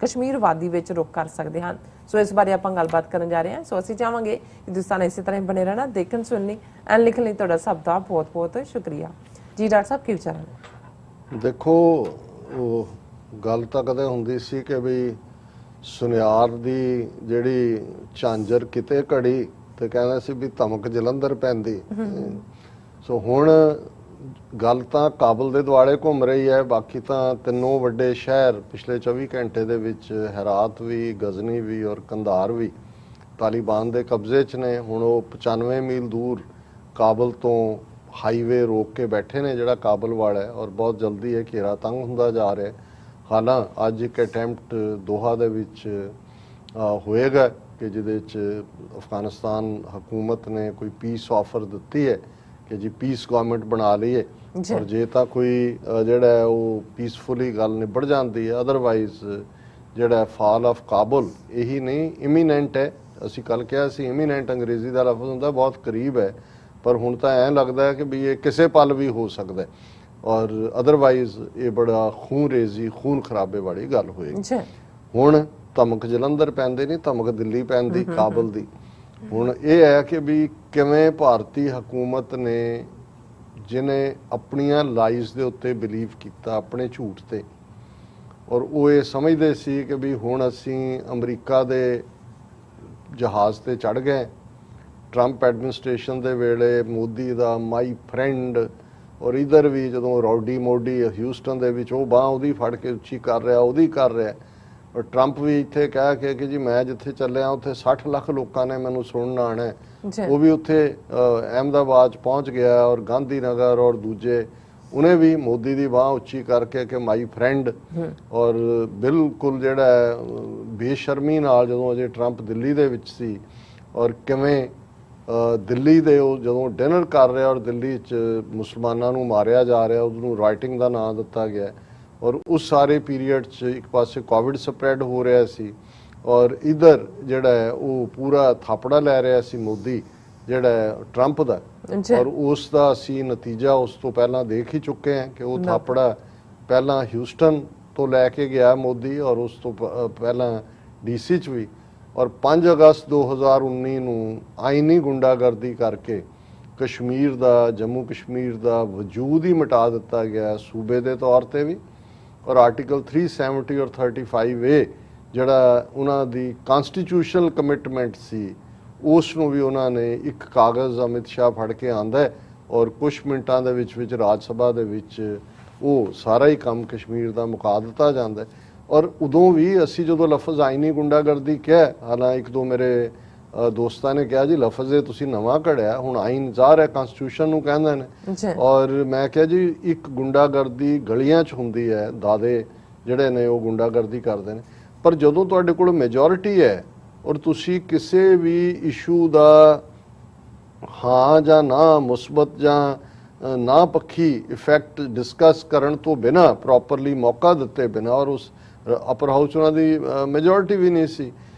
S2: ਕਸ਼ਮੀਰ ਵਾਦੀ ਵਿੱਚ ਰੁਕ ਕਰ ਸਕਦੇ ਹਨ। ਸੋ ਇਸ ਬਾਰੇ ਆਪਾਂ ਗੱਲਬਾਤ ਕਰਨ ਜਾ ਰਹੇ ਹਾਂ। ਸੋ ਅਸੀਂ ਚਾਹਾਂਗੇ ਕਿ ਤੁਸੀਂ ਸਾਨੂੰ ਇਸੇ ਤਰ੍ਹਾਂ ਬਣੇ ਰਹਿਣਾ, ਦੇਖਣ ਸੁਣਨ ਲਈ ਐਂਡ ਲਿਖਣ ਲਈ ਤੁਹਾਡਾ ਸਭ ਦਾ ਬਹੁਤ ਬਹੁਤ ਸ਼ੁਕਰੀਆ ਜੀ। ਡਾਕਟਰ ਸਾਹਿਬ, ਕੀ ਵਿਚਾਰ ਨੇ?
S1: ਦੇਖੋ, ਉਹ ਗੱਲ ਤਾਂ ਕਦੇ ਹੁੰਦੀ ਸੀ ਕਿ ਵੀ ਸੁਨਿਆਰ ਦੀ ਜਿਹੜੀ ਝਾਂਜਰ ਕਿਤੇ ਘੜੀ ਤੇ ਕਹਿੰਦਾ ਸੀ ਵੀ ਧਮਕ ਜਲੰਧਰ ਪੈਂਦੀ। ਸੋ ਹੁਣ ਗੱਲ ਤਾਂ ਕਾਬਲ ਦੇ ਦੁਆਲੇ ਘੁੰਮ ਰਹੀ ਹੈ। ਬਾਕੀ ਤਾਂ ਤਿੰਨੋਂ ਵੱਡੇ ਸ਼ਹਿਰ ਪਿਛਲੇ 24 ਘੰਟੇ ਦੇ ਵਿੱਚ ਹੈਰਾਤ ਵੀ, ਗਜ਼ਨੀ ਵੀ ਔਰ ਕੰਧਾਰ ਵੀ ਤਾਲਿਬਾਨ ਦੇ ਕਬਜ਼ੇ 'ਚ ਨੇ। ਹੁਣ ਉਹ 95 ਮੀਲ ਦੂਰ ਕਾਬਲ ਤੋਂ ਹਾਈਵੇ ਰੋਕ ਕੇ ਬੈਠੇ ਨੇ, ਜਿਹੜਾ ਕਾਬਲ ਵਾਲਾ ਹੈ, ਔਰ ਬਹੁਤ ਜਲਦੀ ਇਹ ਘੇਰਾ ਤੰਗ ਹੁੰਦਾ ਜਾ ਰਿਹਾ। ਹਾਲਾਂ ਅੱਜ ਇੱਕ ਅਟੈਂਪਟ ਦੋਹਾ ਦੇ ਵਿੱਚ ਹੋਏਗਾ ਕਿ ਜਿਹਦੇ 'ਚ ਅਫਗਾਨਿਸਤਾਨ ਹਕੂਮਤ ਨੇ ਕੋਈ ਪੀਸ ਆਫਰ ਦਿੱਤੀ ਹੈ ਕਿ ਜੀ ਪੀਸ ਗਵਰਨਮੈਂਟ ਬਣਾ ਲਈਏ, ਔਰ ਜੇ ਤਾਂ ਕੋਈ ਜਿਹੜਾ ਉਹ ਪੀਸਫੁਲੀ ਗੱਲ ਨਿਬੜ ਜਾਂਦੀ ਹੈ। ਅਦਰਵਾਈਜ਼ ਜਿਹੜਾ ਫਾਲ ਆਫ ਕਾਬੁਲ ਇਹੀ ਨਹੀਂ, ਇਮੀਨੈਂਟ ਹੈ। ਅਸੀਂ ਕੱਲ ਕਿਹਾ ਸੀ ਇਮੀਨੈਂਟ ਅੰਗਰੇਜ਼ੀ ਦਾ ਲਫ਼ਜ਼ ਹੁੰਦਾ, ਬਹੁਤ ਕਰੀਬ ਹੈ, ਪਰ ਹੁਣ ਤਾਂ ਐਂ ਲੱਗਦਾ ਹੈ ਕਿ ਵੀ ਇਹ ਕਿਸੇ ਪਲ ਵੀ ਹੋ ਸਕਦਾ ਹੈ। ਔਰ ਅਦਰਵਾਈਜ਼ ਇਹ ਬੜਾ ਖੂਨਰੇਜ਼ੀ, ਖੂਨ ਖਰਾਬੇ ਵਾਲੀ ਗੱਲ ਹੋਏਗੀ। ਹੁਣ ਧਮਕ ਜਲੰਧਰ ਪੈਂਦੇ ਨਹੀਂ, ਧਮਕ ਦਿੱਲੀ ਪੈਂਦੀ, ਕਾਬਲ ਦੀ। ਹੁਣ ਇਹ ਹੈ ਕਿ ਵੀ ਕਿਵੇਂ ਭਾਰਤੀ ਹਕੂਮਤ ਨੇ, ਜਿਹਨੇ ਆਪਣੀਆਂ ਲਾਈਜ਼ ਦੇ ਉੱਤੇ ਬਿਲੀਵ ਕੀਤਾ, ਆਪਣੇ ਝੂਠ ਤੇ, ਔਰ ਉਹ ਇਹ ਸਮਝਦੇ ਸੀ ਕਿ ਵੀ ਹੁਣ ਅਸੀਂ ਅਮਰੀਕਾ ਦੇ ਜਹਾਜ਼ ਤੇ ਚੜ੍ਹ ਗਏ। ਟਰੰਪ ਐਡਮਿਨਿਸਟ੍ਰੇਸ਼ਨ ਦੇ ਵੇਲੇ ਮੋਦੀ ਦਾ ਮਾਈ ਫਰੈਂਡ, ਔਰ ਇਧਰ ਵੀ ਜਦੋਂ ਰੌਡੀ ਮੋਡੀ ਹਿਊਸਟਨ ਦੇ ਵਿੱਚ ਉਹ ਬਾਂਹ ਉਹਦੀ ਫੜ ਕੇ ਉੱਚੀ ਕਰ ਰਿਹਾ, ਉਹਦੀ ਕਰ ਰਿਹਾ। ਔਰ ਟਰੰਪ ਵੀ ਇੱਥੇ ਕਹਿ ਕੇ ਕਿ ਜੀ ਮੈਂ ਜਿੱਥੇ ਚੱਲਿਆ ਉੱਥੇ 60 ਲੱਖ ਲੋਕਾਂ ਨੇ ਮੈਨੂੰ ਸੁਣਨ ਆਉਣਾ, ਉਹ ਵੀ ਉੱਥੇ ਅਹਿਮਦਾਬਾਦ 'ਚ ਪਹੁੰਚ ਗਿਆ। ਔਰ ਗਾਂਧੀ ਨਗਰ ਔਰ ਦੂਜੇ ਉਹਨੇ ਵੀ ਮੋਦੀ ਦੀ ਬਾਂਹ ਉੱਚੀ ਕਰਕੇ ਕਿ ਮਾਈ ਫਰੈਂਡ। ਔਰ ਬਿਲਕੁਲ ਜਿਹੜਾ ਬੇਸ਼ਰਮੀ ਨਾਲ ਜਦੋਂ ਅਜੇ ਟਰੰਪ ਦਿੱਲੀ ਦੇ ਵਿੱਚ ਸੀ, ਔਰ ਕਿਵੇਂ ਦਿੱਲੀ ਦੇ ਉਹ ਜਦੋਂ ਡਿਨਰ ਕਰ ਰਿਹਾ ਔਰ ਦਿੱਲੀ 'ਚ ਮੁਸਲਮਾਨਾਂ ਨੂੰ ਮਾਰਿਆ ਜਾ ਰਿਹਾ, ਉਹਨੂੰ ਰਾਈਟਿੰਗ ਦਾ ਨਾਂ ਦਿੱਤਾ ਗਿਆ। ਔਰ ਉਸ ਸਾਰੇ ਪੀਰੀਅਡ 'ਚ ਇੱਕ ਪਾਸੇ ਕੋਵਿਡ ਸਪਰੈਡ ਹੋ ਰਿਹਾ ਸੀ, ਔਰ ਇਧਰ ਜਿਹੜਾ ਹੈ ਉਹ ਪੂਰਾ ਥਾਪੜਾ ਲੈ ਰਿਹਾ ਸੀ ਮੋਦੀ, ਜਿਹੜਾ ਟਰੰਪ ਦਾ। ਔਰ ਉਸ ਦਾ ਅਸੀਂ ਨਤੀਜਾ ਉਸ ਤੋਂ ਪਹਿਲਾਂ ਦੇਖ ਹੀ ਚੁੱਕੇ ਹਾਂ ਕਿ ਉਹ ਥਾਪੜਾ ਪਹਿਲਾਂ ਹਿਊਸਟਨ ਤੋਂ ਲੈ ਕੇ ਗਿਆ ਮੋਦੀ, ਔਰ ਉਸ ਤੋਂ ਪਹਿਲਾਂ DC 'ਚ ਵੀ। ਔਰ 5 ਅਗਸਤ 2019 ਨੂੰ ਆਈਨੀ ਗੁੰਡਾਗਰਦੀ ਕਰਕੇ ਕਸ਼ਮੀਰ ਦਾ, ਜੰਮੂ ਕਸ਼ਮੀਰ ਦਾ ਵਜੂਦ ਹੀ ਮਿਟਾ ਦਿੱਤਾ ਗਿਆ ਸੂਬੇ ਦੇ ਤੌਰ ਤੇ ਵੀ। ਔਰ ਆਰਟੀਕਲ 370 ਔਰ 35A ਜਿਹੜਾ ਉਹਨਾਂ ਦੀ ਕਨਸਟੀਟਿਊਸ਼ਨਲ ਕਮਿਟਮੈਂਟ ਸੀ, ਉਸ ਨੂੰ ਵੀ ਉਹਨਾਂ ਨੇ ਇੱਕ ਕਾਗਜ਼ ਅਮਿਤ ਸ਼ਾਹ ਫੜ ਕੇ ਆਂਦਾ ਹੈ ਔਰ ਕੁਝ ਮਿੰਟਾਂ ਦੇ ਵਿੱਚ ਰਾਜ ਸਭਾ ਦੇ ਵਿੱਚ ਉਹ ਸਾਰਾ ਹੀ ਕੰਮ ਕਸ਼ਮੀਰ ਦਾ ਮੁਕਾ ਦਿੱਤਾ ਜਾਂਦਾ ਹੈ। ਔਰ ਉਦੋਂ ਵੀ ਅਸੀਂ ਜਦੋਂ ਲਫ਼ਜ਼ ਆਈਨੀ ਗੁੰਡਾਗਰਦੀ ਕਿਹਾ, ਹਾਲਾਂ ਇੱਕ ਦੋ ਮੇਰੇ ਦੋਸਤਾਂ ਨੇ ਕਿਹਾ ਜੀ ਲਫ਼ਜ਼ ਇਹ ਤੁਸੀਂ ਨਵਾਂ ਘੜਿਆ, ਹੁਣ ਆਈਨ ਜ਼ਾਹਰ ਹੈ ਕਨਸਟੀਟਿਊਸ਼ਨ ਨੂੰ ਕਹਿੰਦੇ ਨੇ। ਔਰ ਮੈਂ ਕਿਹਾ ਜੀ ਇੱਕ ਗੁੰਡਾਗਰਦੀ ਗਲੀਆਂ 'ਚ ਹੁੰਦੀ ਹੈ, ਦਾਦੇ ਜਿਹੜੇ ਨੇ ਉਹ ਗੁੰਡਾਗਰਦੀ ਕਰਦੇ ਨੇ, ਪਰ ਜਦੋਂ ਤੁਹਾਡੇ ਕੋਲ ਮੈਜੋਰਿਟੀ ਹੈ ਔਰ ਤੁਸੀਂ ਕਿਸੇ ਵੀ ਇਸ਼ੂ ਦਾ ਹਾਂ ਜਾਂ ਨਾ, ਮੁਸਬਤ ਜਾਂ ਨਾ ਪੱਖੀ ਇਫੈਕਟ ਡਿਸਕਸ ਕਰਨ ਤੋਂ ਬਿਨਾਂ, ਪ੍ਰੋਪਰਲੀ ਮੌਕਾ ਦਿੱਤੇ ਬਿਨਾਂ, ਔਰ ਉਸ ਅਪਰ ਹਾਊਸ ਉਹਨਾਂ ਦੀ ਮੈਜੋਰਿਟੀ ਵੀ ਨਹੀਂ ਸੀ,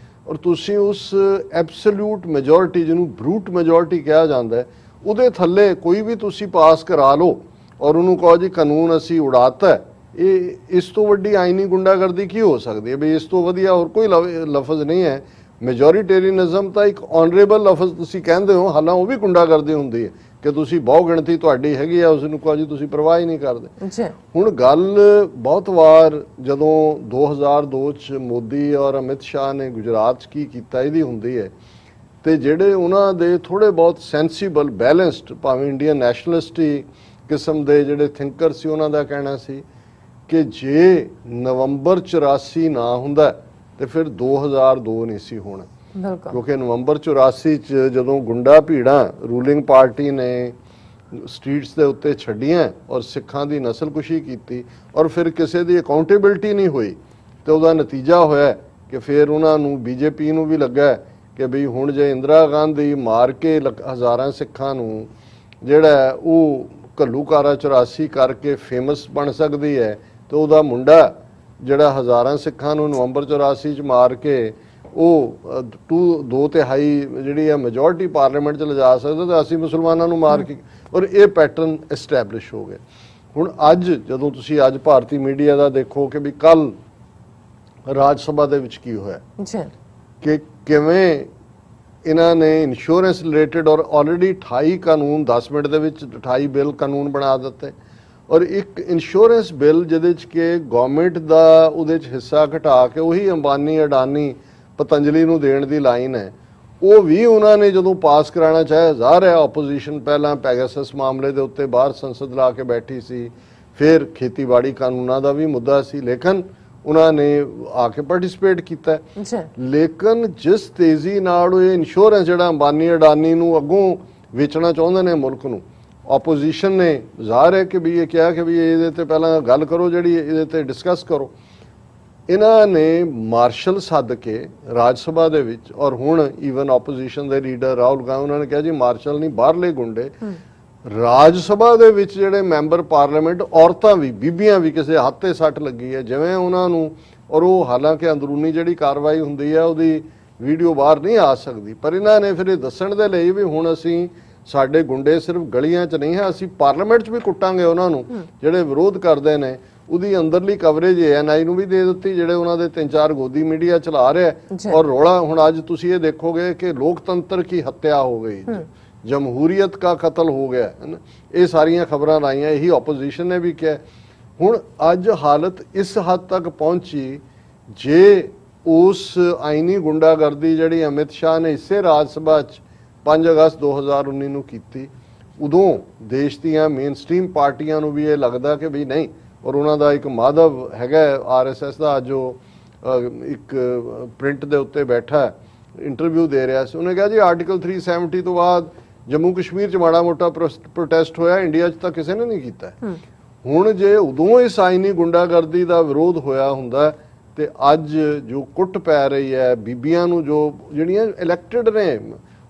S1: ਔਰ ਤੁਸੀਂ ਉਸ ਐਬਸੋਲੂਟ ਮੈਜੋਰਿਟੀ ਜਿਹਨੂੰ ਬਰੂਟ ਮੈਜੋਰਿਟੀ ਕਿਹਾ ਜਾਂਦਾ ਹੈ ਉਹਦੇ ਥੱਲੇ ਕੋਈ ਵੀ ਤੁਸੀਂ ਪਾਸ ਕਰਾ ਲਓ ਔਰ ਉਹਨੂੰ ਕਹੋ ਜੀ ਕਾਨੂੰਨ ਅਸੀਂ ਉਡਾਤਾ, ਇਹ ਇਸ ਤੋਂ ਵੱਡੀ ਆਈਨੀ ਗੁੰਡਾਗਰਦੀ ਕੀ ਹੋ ਸਕਦੀ ਹੈ? ਵੀ ਇਸ ਤੋਂ ਵਧੀਆ ਹੋਰ ਕੋਈ ਲਫ਼ਜ਼ ਨਹੀਂ ਹੈ। ਮੈਜੋਰੀਟੇਰੀਅਨਿਜ਼ਮ ਤਾਂ ਇੱਕ ਆਨਰੇਬਲ ਲਫ਼ਜ਼ ਤੁਸੀਂ ਕਹਿੰਦੇ ਹੋ, ਹਾਲਾਂ ਉਹ ਵੀ ਗੁੰਡਾਗਰਦੀ ਹੁੰਦੀ ਹੈ ਕਿ ਤੁਸੀਂ ਬਹੁ ਗਿਣਤੀ ਤੁਹਾਡੀ ਹੈਗੀ ਆ, ਉਸ ਨੂੰ ਕਹੋ ਜੀ ਤੁਸੀਂ ਪਰਵਾਹ ਹੀ ਨਹੀਂ ਕਰਦੇ। ਹੁਣ ਗੱਲ ਬਹੁਤ ਵਾਰ ਜਦੋਂ 2002 ਚ ਮੋਦੀ ਔਰ ਅਮਿਤ ਸ਼ਾਹ ਨੇ ਗੁਜਰਾਤ 'ਚ ਕੀ ਕੀਤਾ ਇਹਦੀ ਹੁੰਦੀ ਹੈ, ਤੇ ਜਿਹੜੇ ਉਹਨਾਂ ਦੇ ਥੋੜੇ ਬਹੁਤ ਸੈਂਸੀਬਲ ਬੈਲੈਂਸਡ, ਭਾਵੇਂ ਇੰਡੀਅਨ ਨੈਸ਼ਨਲਿਸਟੀ ਕਿਸਮ ਦੇ ਜਿਹੜੇ ਥਿੰਕਰ ਸੀ, ਉਹਨਾਂ ਦਾ ਕਹਿਣਾ ਸੀ ਕਿ ਜੇ ਨਵੰਬਰ 84 ਨਾ ਹੁੰਦਾ ਤੇ ਫਿਰ 2002 ਨਹੀਂ ਸੀ ਹੋਣਾ, ਕਿਉਂਕਿ ਨਵੰਬਰ 84 ਚ ਜਦੋਂ ਗੁੰਡਾ ਭੀੜਾਂ ਰੂਲਿੰਗ ਪਾਰਟੀ ਨੇ ਸਟਰੀਟਸ ਦੇ ਉੱਤੇ ਛੱਡੀਆਂ ਔਰ ਸਿੱਖਾਂ ਦੀ ਨਸਲਕੁਸ਼ੀ ਕੀਤੀ ਔਰ ਫਿਰ ਕਿਸੇ ਦੀ ਅਕਾਊਂਟੇਬਿਲਟੀ ਨਹੀਂ ਹੋਈ, ਤੇ ਉਹਦਾ ਨਤੀਜਾ ਹੋਇਆ ਕਿ ਫਿਰ ਉਹਨਾਂ ਨੂੰ ਬੀਜੇਪੀ ਨੂੰ ਵੀ ਲੱਗਾ ਕਿ ਬਈ ਹੁਣ ਜੇ ਇੰਦਰਾ ਗਾਂਧੀ ਮਾਰ ਕੇ ਹਜ਼ਾਰਾਂ ਸਿੱਖਾਂ ਨੂੰ ਜਿਹੜਾ ਉਹ ਘੱਲੂਕਾਰਾ 84 ਕਰਕੇ ਫੇਮਸ ਬਣ ਸਕਦੀ ਹੈ, ਤੇ ਉਹਦਾ ਮੁੰਡਾ ਜਿਹੜਾ ਹਜ਼ਾਰਾਂ ਸਿੱਖਾਂ ਨੂੰ ਨਵੰਬਰ 84 ਚ ਮਾਰ ਕੇ ਉਹ 2/3 ਜਿਹੜੀ ਹੈ ਮੈਜੋਰਿਟੀ ਪਾਰਲੀਮੈਂਟ 'ਚ ਲਿਜਾ ਸਕਦਾ, ਤੇ ਅਸੀਂ ਮੁਸਲਮਾਨਾਂ ਨੂੰ ਮਾਰ ਕੇ, ਔਰ ਇਹ ਪੈਟਰਨ ਐਸਟੈਬਲਿਸ਼ ਹੋ ਗਿਆ। ਹੁਣ ਅੱਜ ਜਦੋਂ ਤੁਸੀਂ ਅੱਜ ਭਾਰਤੀ ਮੀਡੀਆ ਦਾ ਦੇਖੋ ਕਿ ਵੀ ਕੱਲ ਰਾਜ ਸਭਾ ਦੇ ਵਿੱਚ ਕੀ ਹੋਇਆ ਕਿ ਕਿਵੇਂ ਇਹਨਾਂ ਨੇ ਇੰਸ਼ੋਰੈਂਸ ਰਿਲੇਟਡ ਔਰ ਆਲਰੇਡੀ 28 ਕਾਨੂੰਨ 10 ਮਿੰਟ ਦੇ ਵਿੱਚ 28 ਬਿੱਲ ਕਾਨੂੰਨ ਬਣਾ ਦਿੱਤੇ, ਔਰ ਇੱਕ ਇੰਸ਼ੋਰੈਂਸ ਬਿੱਲ ਜਿਹਦੇ 'ਚ ਕਿ ਗਵਰਨਮੈਂਟ ਦਾ ਉਹਦੇ 'ਚ ਹਿੱਸਾ ਘਟਾ ਕੇ ਉਹੀ ਅੰਬਾਨੀ ਅਡਾਨੀ ਪਤੰਜਲੀ ਨੂੰ ਦੇਣ ਦੀ ਲਾਈਨ ਹੈ, ਉਹ ਵੀ ਉਹਨਾਂ ਨੇ ਜਦੋਂ ਪਾਸ ਕਰਾਉਣਾ ਚਾਹਿਆ, ਜ਼ਾਹਰ ਹੈ ਆਪੋਜੀਸ਼ਨ ਪਹਿਲਾਂ ਪੈਗਾਸਸ ਮਾਮਲੇ ਦੇ ਉੱਤੇ ਬਾਹਰ ਸੰਸਦ ਲਾ ਕੇ ਬੈਠੀ ਸੀ, ਫਿਰ ਖੇਤੀਬਾੜੀ ਕਾਨੂੰਨਾਂ ਦਾ ਵੀ ਮੁੱਦਾ ਸੀ, ਲੇਕਿਨ ਉਹਨਾਂ ਨੇ ਆ ਕੇ ਪਾਰਟਿਸਿਪੇਟ ਕੀਤਾ। ਲੇਕਿਨ ਜਿਸ ਤੇਜ਼ੀ ਨਾਲ ਇਹ ਇੰਸ਼ੋਰੈਂਸ ਜਿਹੜਾ ਅੰਬਾਨੀ ਅਡਾਨੀ ਨੂੰ ਅੱਗੋਂ ਵੇਚਣਾ ਚਾਹੁੰਦੇ ਨੇ ਮੁਲਕ ਨੂੰ, ਆਪੋਜੀਸ਼ਨ ਨੇ ਜ਼ਾਹਰ ਹੈ ਕਿ ਵੀ ਇਹ ਕਿਹਾ ਕਿ ਵੀ ਇਹਦੇ ਤੇ ਪਹਿਲਾਂ ਗੱਲ ਕਰੋ, ਜਿਹੜੀ ਇਹਦੇ ਤੇ ਡਿਸਕਸ ਕਰੋ। ਇਹਨਾਂ ਨੇ ਮਾਰਸ਼ਲ ਸੱਦ ਕੇ ਰਾਜ ਸਭਾ ਦੇ ਵਿੱਚ, ਔਰ ਹੁਣ ਈਵਨ ਆਪੋਜੀਸ਼ਨ ਦੇ ਲੀਡਰ ਰਾਹੁਲ ਗਾਂਧੀ ਉਹਨਾਂ ਨੇ ਕਿਹਾ ਜੀ ਮਾਰਸ਼ਲ ਨਹੀਂ, ਬਾਹਰਲੇ ਗੁੰਡੇ ਰਾਜ ਸਭਾ ਦੇ ਵਿੱਚ ਜਿਹੜੇ ਮੈਂਬਰ ਪਾਰਲੀਮੈਂਟ, ਔਰਤਾਂ ਵੀ, ਬੀਬੀਆਂ ਵੀ ਕਿਸੇ ਹੱਥ ਤੇ ਸੱਟ ਲੱਗੀ ਹੈ ਜਿਵੇਂ ਉਹਨਾਂ ਨੂੰ, ਔਰ ਉਹ ਹਾਲਾਂਕਿ ਅੰਦਰੂਨੀ ਜਿਹੜੀ ਕਾਰਵਾਈ ਹੁੰਦੀ ਹੈ ਉਹਦੀ ਵੀਡੀਓ ਬਾਹਰ ਨਹੀਂ ਆ ਸਕਦੀ, ਪਰ ਇਹਨਾਂ ਨੇ ਫਿਰ ਇਹ ਦੱਸਣ ਦੇ ਲਈ ਵੀ ਹੁਣ ਅਸੀਂ ਸਾਡੇ ਗੁੰਡੇ ਸਿਰਫ ਗਲੀਆਂ 'ਚ ਨਹੀਂ ਹੈ, ਅਸੀਂ ਪਾਰਲੀਮੈਂਟ 'ਚ ਵੀ ਕੁੱਟਾਂਗੇ ਉਹਨਾਂ ਨੂੰ ਜਿਹੜੇ ਵਿਰੋਧ ਕਰਦੇ ਨੇ। ਉਹਦੀ ਅੰਦਰਲੀ ਕਵਰੇਜ ANI ਨੂੰ ਵੀ ਦੇ ਦਿੱਤੀ, ਜਿਹੜੇ ਉਹਨਾਂ ਦੇ 3-4 ਗੋਦੀ ਮੀਡੀਆ ਚਲਾ ਰਿਹਾ, ਔਰ ਰੌਲਾ ਹੁਣ ਅੱਜ ਤੁਸੀਂ ਇਹ ਦੇਖੋਗੇ ਕਿ ਲੋਕਤੰਤਰ ਕੀ ਹੱਤਿਆ ਹੋ ਗਈ, ਜਮਹੂਰੀਅਤ ਦਾ ਕਤਲ ਹੋ ਗਿਆ, ਇਹ ਸਾਰੀਆਂ ਖਬਰਾਂ ਆਈਆਂ, ਇਹੀ ਆਪੋਜੀਸ਼ਨ ਨੇ ਵੀ ਕਿਹਾ। ਹੁਣ ਅੱਜ ਹਾਲਤ ਇਸ ਹੱਦ ਤੱਕ ਪਹੁੰਚੀ, ਜੇ ਉਸ ਆਈਨੀ ਗੁੰਡਾਗਰਦੀ ਜਿਹੜੀ ਅਮਿਤ ਸ਼ਾਹ ਨੇ ਇਸੇ ਰਾਜ ਸਭਾ 'ਚ 5 ਅਗਸਤ 2019 ਨੂੰ ਕੀਤੀ, ਉਦੋਂ ਦੇਸ਼ ਦੀਆਂ ਮੇਨ ਸਟ੍ਰੀਮ ਪਾਰਟੀਆਂ ਨੂੰ ਵੀ ਇਹ ਲੱਗਦਾ ਕਿ ਵੀ ਨਹੀਂ, ਔਰ ਉਹਨਾਂ ਦਾ ਇੱਕ ਮਾਧਵ ਹੈਗਾ RSS ਦਾ ਜੋ ਇੱਕ ਪ੍ਰਿੰਟ ਦੇ ਉੱਤੇ ਬੈਠਾ ਇੰਟਰਵਿਊ ਦੇ ਰਿਹਾ ਸੀ, ਉਹਨੇ ਕਿਹਾ ਜੀ ਆਰਟੀਕਲ 370 ਤੋਂ ਬਾਅਦ ਜੰਮੂ ਕਸ਼ਮੀਰ 'ਚ ਮਾੜਾ ਮੋਟਾ ਪ੍ਰੋਟੈਸਟ ਹੋਇਆ, ਇੰਡੀਆ 'ਚ ਤਾਂ ਕਿਸੇ ਨੇ ਨਹੀਂ ਕੀਤਾ। ਹੁਣ ਜੇ ਉਦੋਂ ਇਸ ਆਈਨੀ ਗੁੰਡਾਗਰਦੀ ਦਾ ਵਿਰੋਧ ਹੋਇਆ ਹੁੰਦਾ ਤੇ ਅੱਜ ਜੋ ਕੁੱਟ ਪੈ ਰਹੀ ਹੈ ਬੀਬੀਆਂ ਨੂੰ, ਜੋ ਜਿਹੜੀਆਂ ਇਲੈਕਟਡ ਨੇ,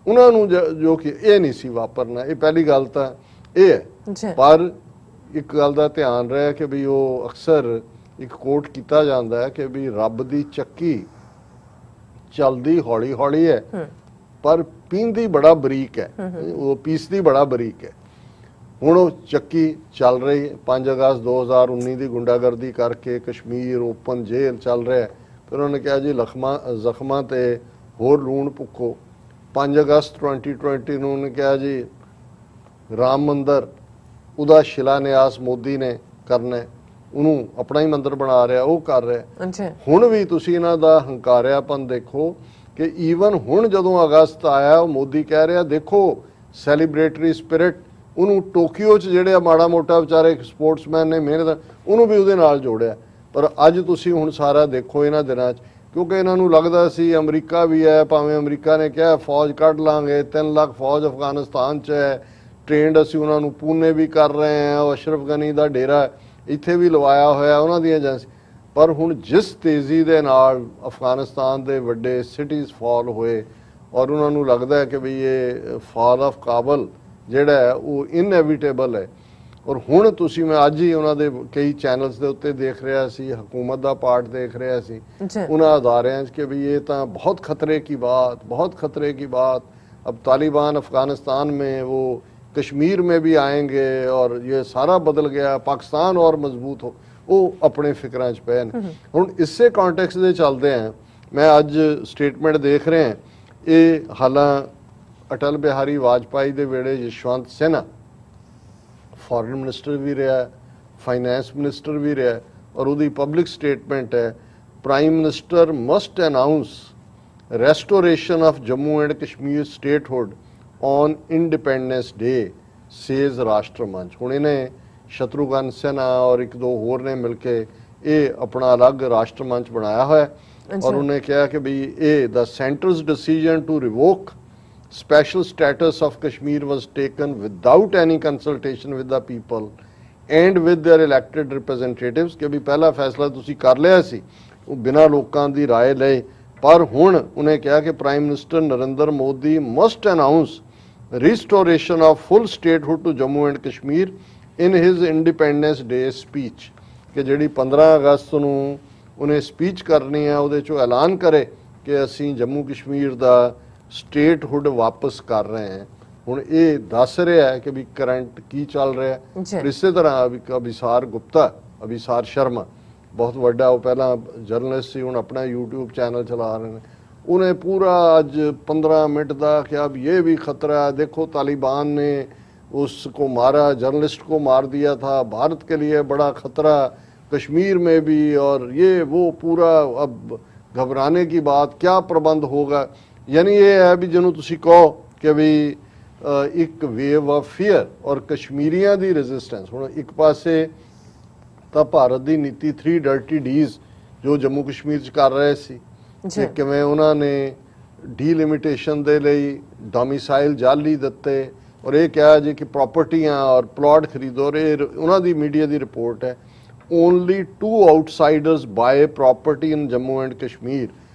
S1: ਉਹਨਾਂ ਨੂੰ ਜੋ ਕਿ ਇਹ ਨਹੀਂ ਸੀ ਵਾਪਰਨਾ। ਇਹ ਪਹਿਲੀ ਗੱਲ ਤਾਂ ਇਹ ਹੈ। ਪਰ ਇੱਕ ਗੱਲ ਦਾ ਧਿਆਨ ਰਿਹਾ ਕਿ ਵੀ ਉਹ ਅਕਸਰ ਇੱਕ ਕੋਟ ਕੀਤਾ ਜਾਂਦਾ ਹੈ ਕਿ ਵੀ ਰੱਬ ਦੀ ਚੱਕੀ ਚੱਲਦੀ ਹੌਲੀ ਹੌਲੀ ਹੈ ਪਰ ਪੀਂਦੀ ਬੜਾ ਬਰੀਕ ਹੈ, ਉਹ ਪੀਸਦੀ ਬੜਾ ਬਰੀਕ ਹੈ। ਹੁਣ ਉਹ ਚੱਕੀ ਚੱਲ ਰਹੀ ਹੈ। 5 ਅਗਸਤ 2019 ਦੀ ਗੁੰਡਾਗਰਦੀ ਕਰਕੇ ਕਸ਼ਮੀਰ ਓਪਨ ਜੇਲ੍ਹ ਚੱਲ ਰਿਹਾ, ਫਿਰ ਉਹਨੇ ਕਿਹਾ ਜੀ ਜ਼ਖਮਾਂ ਤੇ ਹੋਰ ਲੂਣ ਭੁੱਕੋ। 5 ਅਗਸਤ 2020 ਨੂੰ ਉਹਨੇ ਕਿਹਾ ਜੀ ਰਾਮ ਮੰਦਰ, ਉਹਦਾ ਸ਼ਿਲਾਨਿਆਸ ਮੋਦੀ ਨੇ ਕਰਨਾ, ਉਹਨੂੰ ਆਪਣਾ ਹੀ ਮੰਦਰ ਬਣਾ ਰਿਹਾ, ਉਹ ਕਰ ਰਿਹਾ। ਹੁਣ ਵੀ ਤੁਸੀਂ ਇਹਨਾਂ ਦਾ ਹੰਕਾਰਿਆਪਨ ਦੇਖੋ ਕਿ ਈਵਨ ਹੁਣ ਜਦੋਂ ਅਗਸਤ ਆਇਆ ਉਹ ਮੋਦੀ ਕਹਿ ਰਿਹਾ ਦੇਖੋ ਸੈਲੀਬ੍ਰੇਟਰੀ ਸਪਿਰਿਟ, ਉਹਨੂੰ ਟੋਕੀਓ 'ਚ ਜਿਹੜੇ ਮਾੜਾ ਮੋਟਾ ਵਿਚਾਰੇ ਸਪੋਰਟਸਮੈਨ ਨੇ ਮਿਹਨਤ ਉਹਨੂੰ ਵੀ ਉਹਦੇ ਨਾਲ ਜੋੜਿਆ। ਪਰ ਅੱਜ ਤੁਸੀਂ ਹੁਣ ਸਾਰਾ ਦੇਖੋ ਇਹਨਾਂ ਦਿਨਾਂ 'ਚ, ਕਿਉਂਕਿ ਇਹਨਾਂ ਨੂੰ ਲੱਗਦਾ ਸੀ ਅਮਰੀਕਾ ਵੀ ਹੈ, ਭਾਵੇਂ ਅਮਰੀਕਾ ਨੇ ਕਿਹਾ ਫੌਜ ਕੱਢ ਲਾਂਗੇ, 3 ਲੱਖ ਫੌਜ ਅਫਗਾਨਿਸਤਾਨ 'ਚ ਹੈ, ਟ੍ਰੇਨਡ ਅਸੀਂ ਉਹਨਾਂ ਨੂੰ ਪੂਨੇ ਵੀ ਕਰ ਰਹੇ ਹਾਂ, ਉਹ ਅਸ਼ਰਫ ਗਨੀ ਦਾ ਡੇਰਾ ਇੱਥੇ ਵੀ ਲਵਾਇਆ ਹੋਇਆ ਉਹਨਾਂ ਦੀ ਏਜੰਸੀ। ਪਰ ਹੁਣ ਜਿਸ ਤੇਜ਼ੀ ਦੇ ਨਾਲ ਅਫਗਾਨਿਸਤਾਨ ਦੇ ਵੱਡੇ ਸਿਟੀਜ਼ ਫਾਲ ਹੋਏ ਔਰ ਉਹਨਾਂ ਨੂੰ ਲੱਗਦਾ ਹੈ ਕਿ ਵੀ ਇਹ ਫਾਲ ਆਫ ਕਾਬਲ ਜਿਹੜਾ ਹੈ ਉਹ ਇਨਐਵਿਟੇਬਲ ਹੈ। ਔਰ ਹੁਣ ਤੁਸੀਂ, ਮੈਂ ਅੱਜ ਹੀ ਉਹਨਾਂ ਦੇ ਕਈ ਚੈਨਲਸ ਦੇ ਉੱਤੇ ਦੇਖ ਰਿਹਾ ਸੀ, ਹਕੂਮਤ ਦਾ ਪਾਰਟ ਦੇਖ ਰਿਹਾ ਸੀ ਉਹਨਾਂ ਅਦਾਰਿਆਂ 'ਚ ਕਿ ਵੀ ਇਹ ਤਾਂ ਬਹੁਤ खतरे की बात, बहुत खतरे की बात, अब तालिबान अफगानिस्तान में वो कश्मीर में भी आएंगे और ये सारा बदल गया, पाकिस्तान और मजबूत हो, वो अपने फिक्रां 'ਚ ਪਏ ਨੇ। ਹੁਣ ਇਸੇ ਕੰਟੈਕਸਟ ਦੇ ਚੱਲਦੇ ਆ, ਮੈਂ ਅੱਜ ਸਟੇਟਮੈਂਟ ਦੇਖ ਰਹੇ ਹਾਂ, ਇਹ ਹਾਲਾਂ ਅਟਲ ਬਿਹਾਰੀ ਵਾਜਪਾਈ ਦੇ ਵੇਲੇ ਯਸ਼ਵੰਤ ਸਿਨਹਾ ਫੋਰਨ ਮਿਨਿਸਟਰ ਵੀ ਰਿਹਾ, ਫਾਈਨੈਂਸ ਮਿਨਿਸਟਰ ਵੀ ਰਿਹਾ, ਔਰ ਉਹਦੀ ਪਬਲਿਕ ਸਟੇਟਮੈਂਟ ਹੈ, prime minister must announce restoration of Jammu and Kashmir statehood on Independence Day, says ਰਾਸ਼ਟਰ ਮੰਚ। ਹੁਣ ਇਹਨੇ ਸ਼ਤਰੂਘਨ ਸਿਨਹਾ ਔਰ ਇੱਕ ਦੋ ਹੋਰ ਨੇ ਮਿਲ ਕੇ ਇਹ ਆਪਣਾ ਅਲੱਗ ਰਾਸ਼ਟਰ ਮੰਚ ਬਣਾਇਆ ਹੋਇਆ ਔਰ ਉਹਨੇ ਕਿਹਾ ਕਿ ਵੀ ਇਹ the center's decision to revoke special status of Kashmir was taken without any consultation with the people and with their elected representatives, ਕਿ ਵੀ ਪਹਿਲਾ ਫੈਸਲਾ ਤੁਸੀਂ ਕਰ ਲਿਆ ਸੀ ਉਹ ਬਿਨਾਂ ਲੋਕਾਂ ਦੀ ਰਾਏ ਲਏ। ਪਰ ਹੁਣ ਉਹਨੇ ਕਿਹਾ ਕਿ prime minister Narendra Modi must announce restoration of full statehood to Jammu and Kashmir in his independence day speech, ਕਿ ਜਿਹੜੀ 15 ਅਗਸਤ ਨੂੰ ਉਹਨੇ ਸਪੀਚ ਕਰਨੀ ਹੈ ਉਹਦੇ 'ਚੋਂ ਐਲਾਨ ਕਰੇ ਕਿ ਅਸੀਂ ਜੰਮੂ ਕਸ਼ਮੀਰ ਦਾ ਸਟੇਟਹੁੱਡ ਵਾਪਸ ਕਰ ਰਹੇ ਹਾਂ। ਹੁਣ ਇਹ ਦੱਸ ਰਿਹਾ ਹੈ ਕਿ ਵੀ ਕਰੰਟ ਕੀ ਚੱਲ ਰਿਹਾ ਹੈ। ਇਸੇ ਤਰ੍ਹਾਂ ਅਭਿਸਾਰ ਗੁਪਤਾ, ਅਭਿਸਾਰ ਸ਼ਰਮਾ ਬਹੁਤ ਵੱਡਾ, ਉਹ ਪਹਿਲਾਂ ਜਰਨਲਿਸਟ ਸੀ, ਹੁਣ ਆਪਣਾ YouTube ਚੈਨਲ ਚਲਾ ਰਹੇ ਨੇ, ਉਹਨੇ ਪੂਰਾ ਅੱਜ 15 ਮਿੰਟ ਦਾ ਕਿਹਾ ਵੀ ਇਹ भी खतरा है, देखो तालिबान ने उसको मारा, जर्नलिस्ट को मार दिया था, भारत के लिए बड़ा खतरा कश्मीर में भी, और ये वो पूरा अब घबराने की बात, क्या प्रबंध होगा। यानी ये है भी ਜਿਹਨੂੰ ਤੁਸੀਂ ਕਹੋ ਕਿ ਵੀ ਇੱਕ ਵੇਵ ਆਫ ਫੀਅਰ ਔਰ ਕਸ਼ਮੀਰੀਆਂ ਦੀ ਰੈਜ਼ਿਸਟੈਂਸ। ਹੁਣ ਇੱਕ ਪਾਸੇ ਤਾਂ ਭਾਰਤ ਦੀ ਨੀਤੀ 3 ਡਰਟੀ ਡੀਜ਼ ਜੋ ਜੰਮੂ ਕਸ਼ਮੀਰ 'ਚ ਕਰ ਰਹੇ ਸੀ, ਕਿ ਕਿਵੇਂ ਉਹਨਾਂ ਨੇ ਡੀਲਿਮਿਟੇਸ਼ਨ ਦੇ ਲਈ ਡੋਮਿਸਾਈਲ ਜਾਲੀ ਦਿੱਤੇ ਔਰ ਇਹ ਕਿਹਾ ਜੀ ਕਿ ਪ੍ਰਾਪਰਟੀਆਂ ਔਰ ਪਲਾਟ ਖਰੀਦੋ। ਇਹ ਉਹਨਾਂ ਦੀ ਮੀਡੀਆ ਦੀ ਰਿਪੋਰਟ ਹੈ, only 2 outsiders buy property in Jammu and Kashmir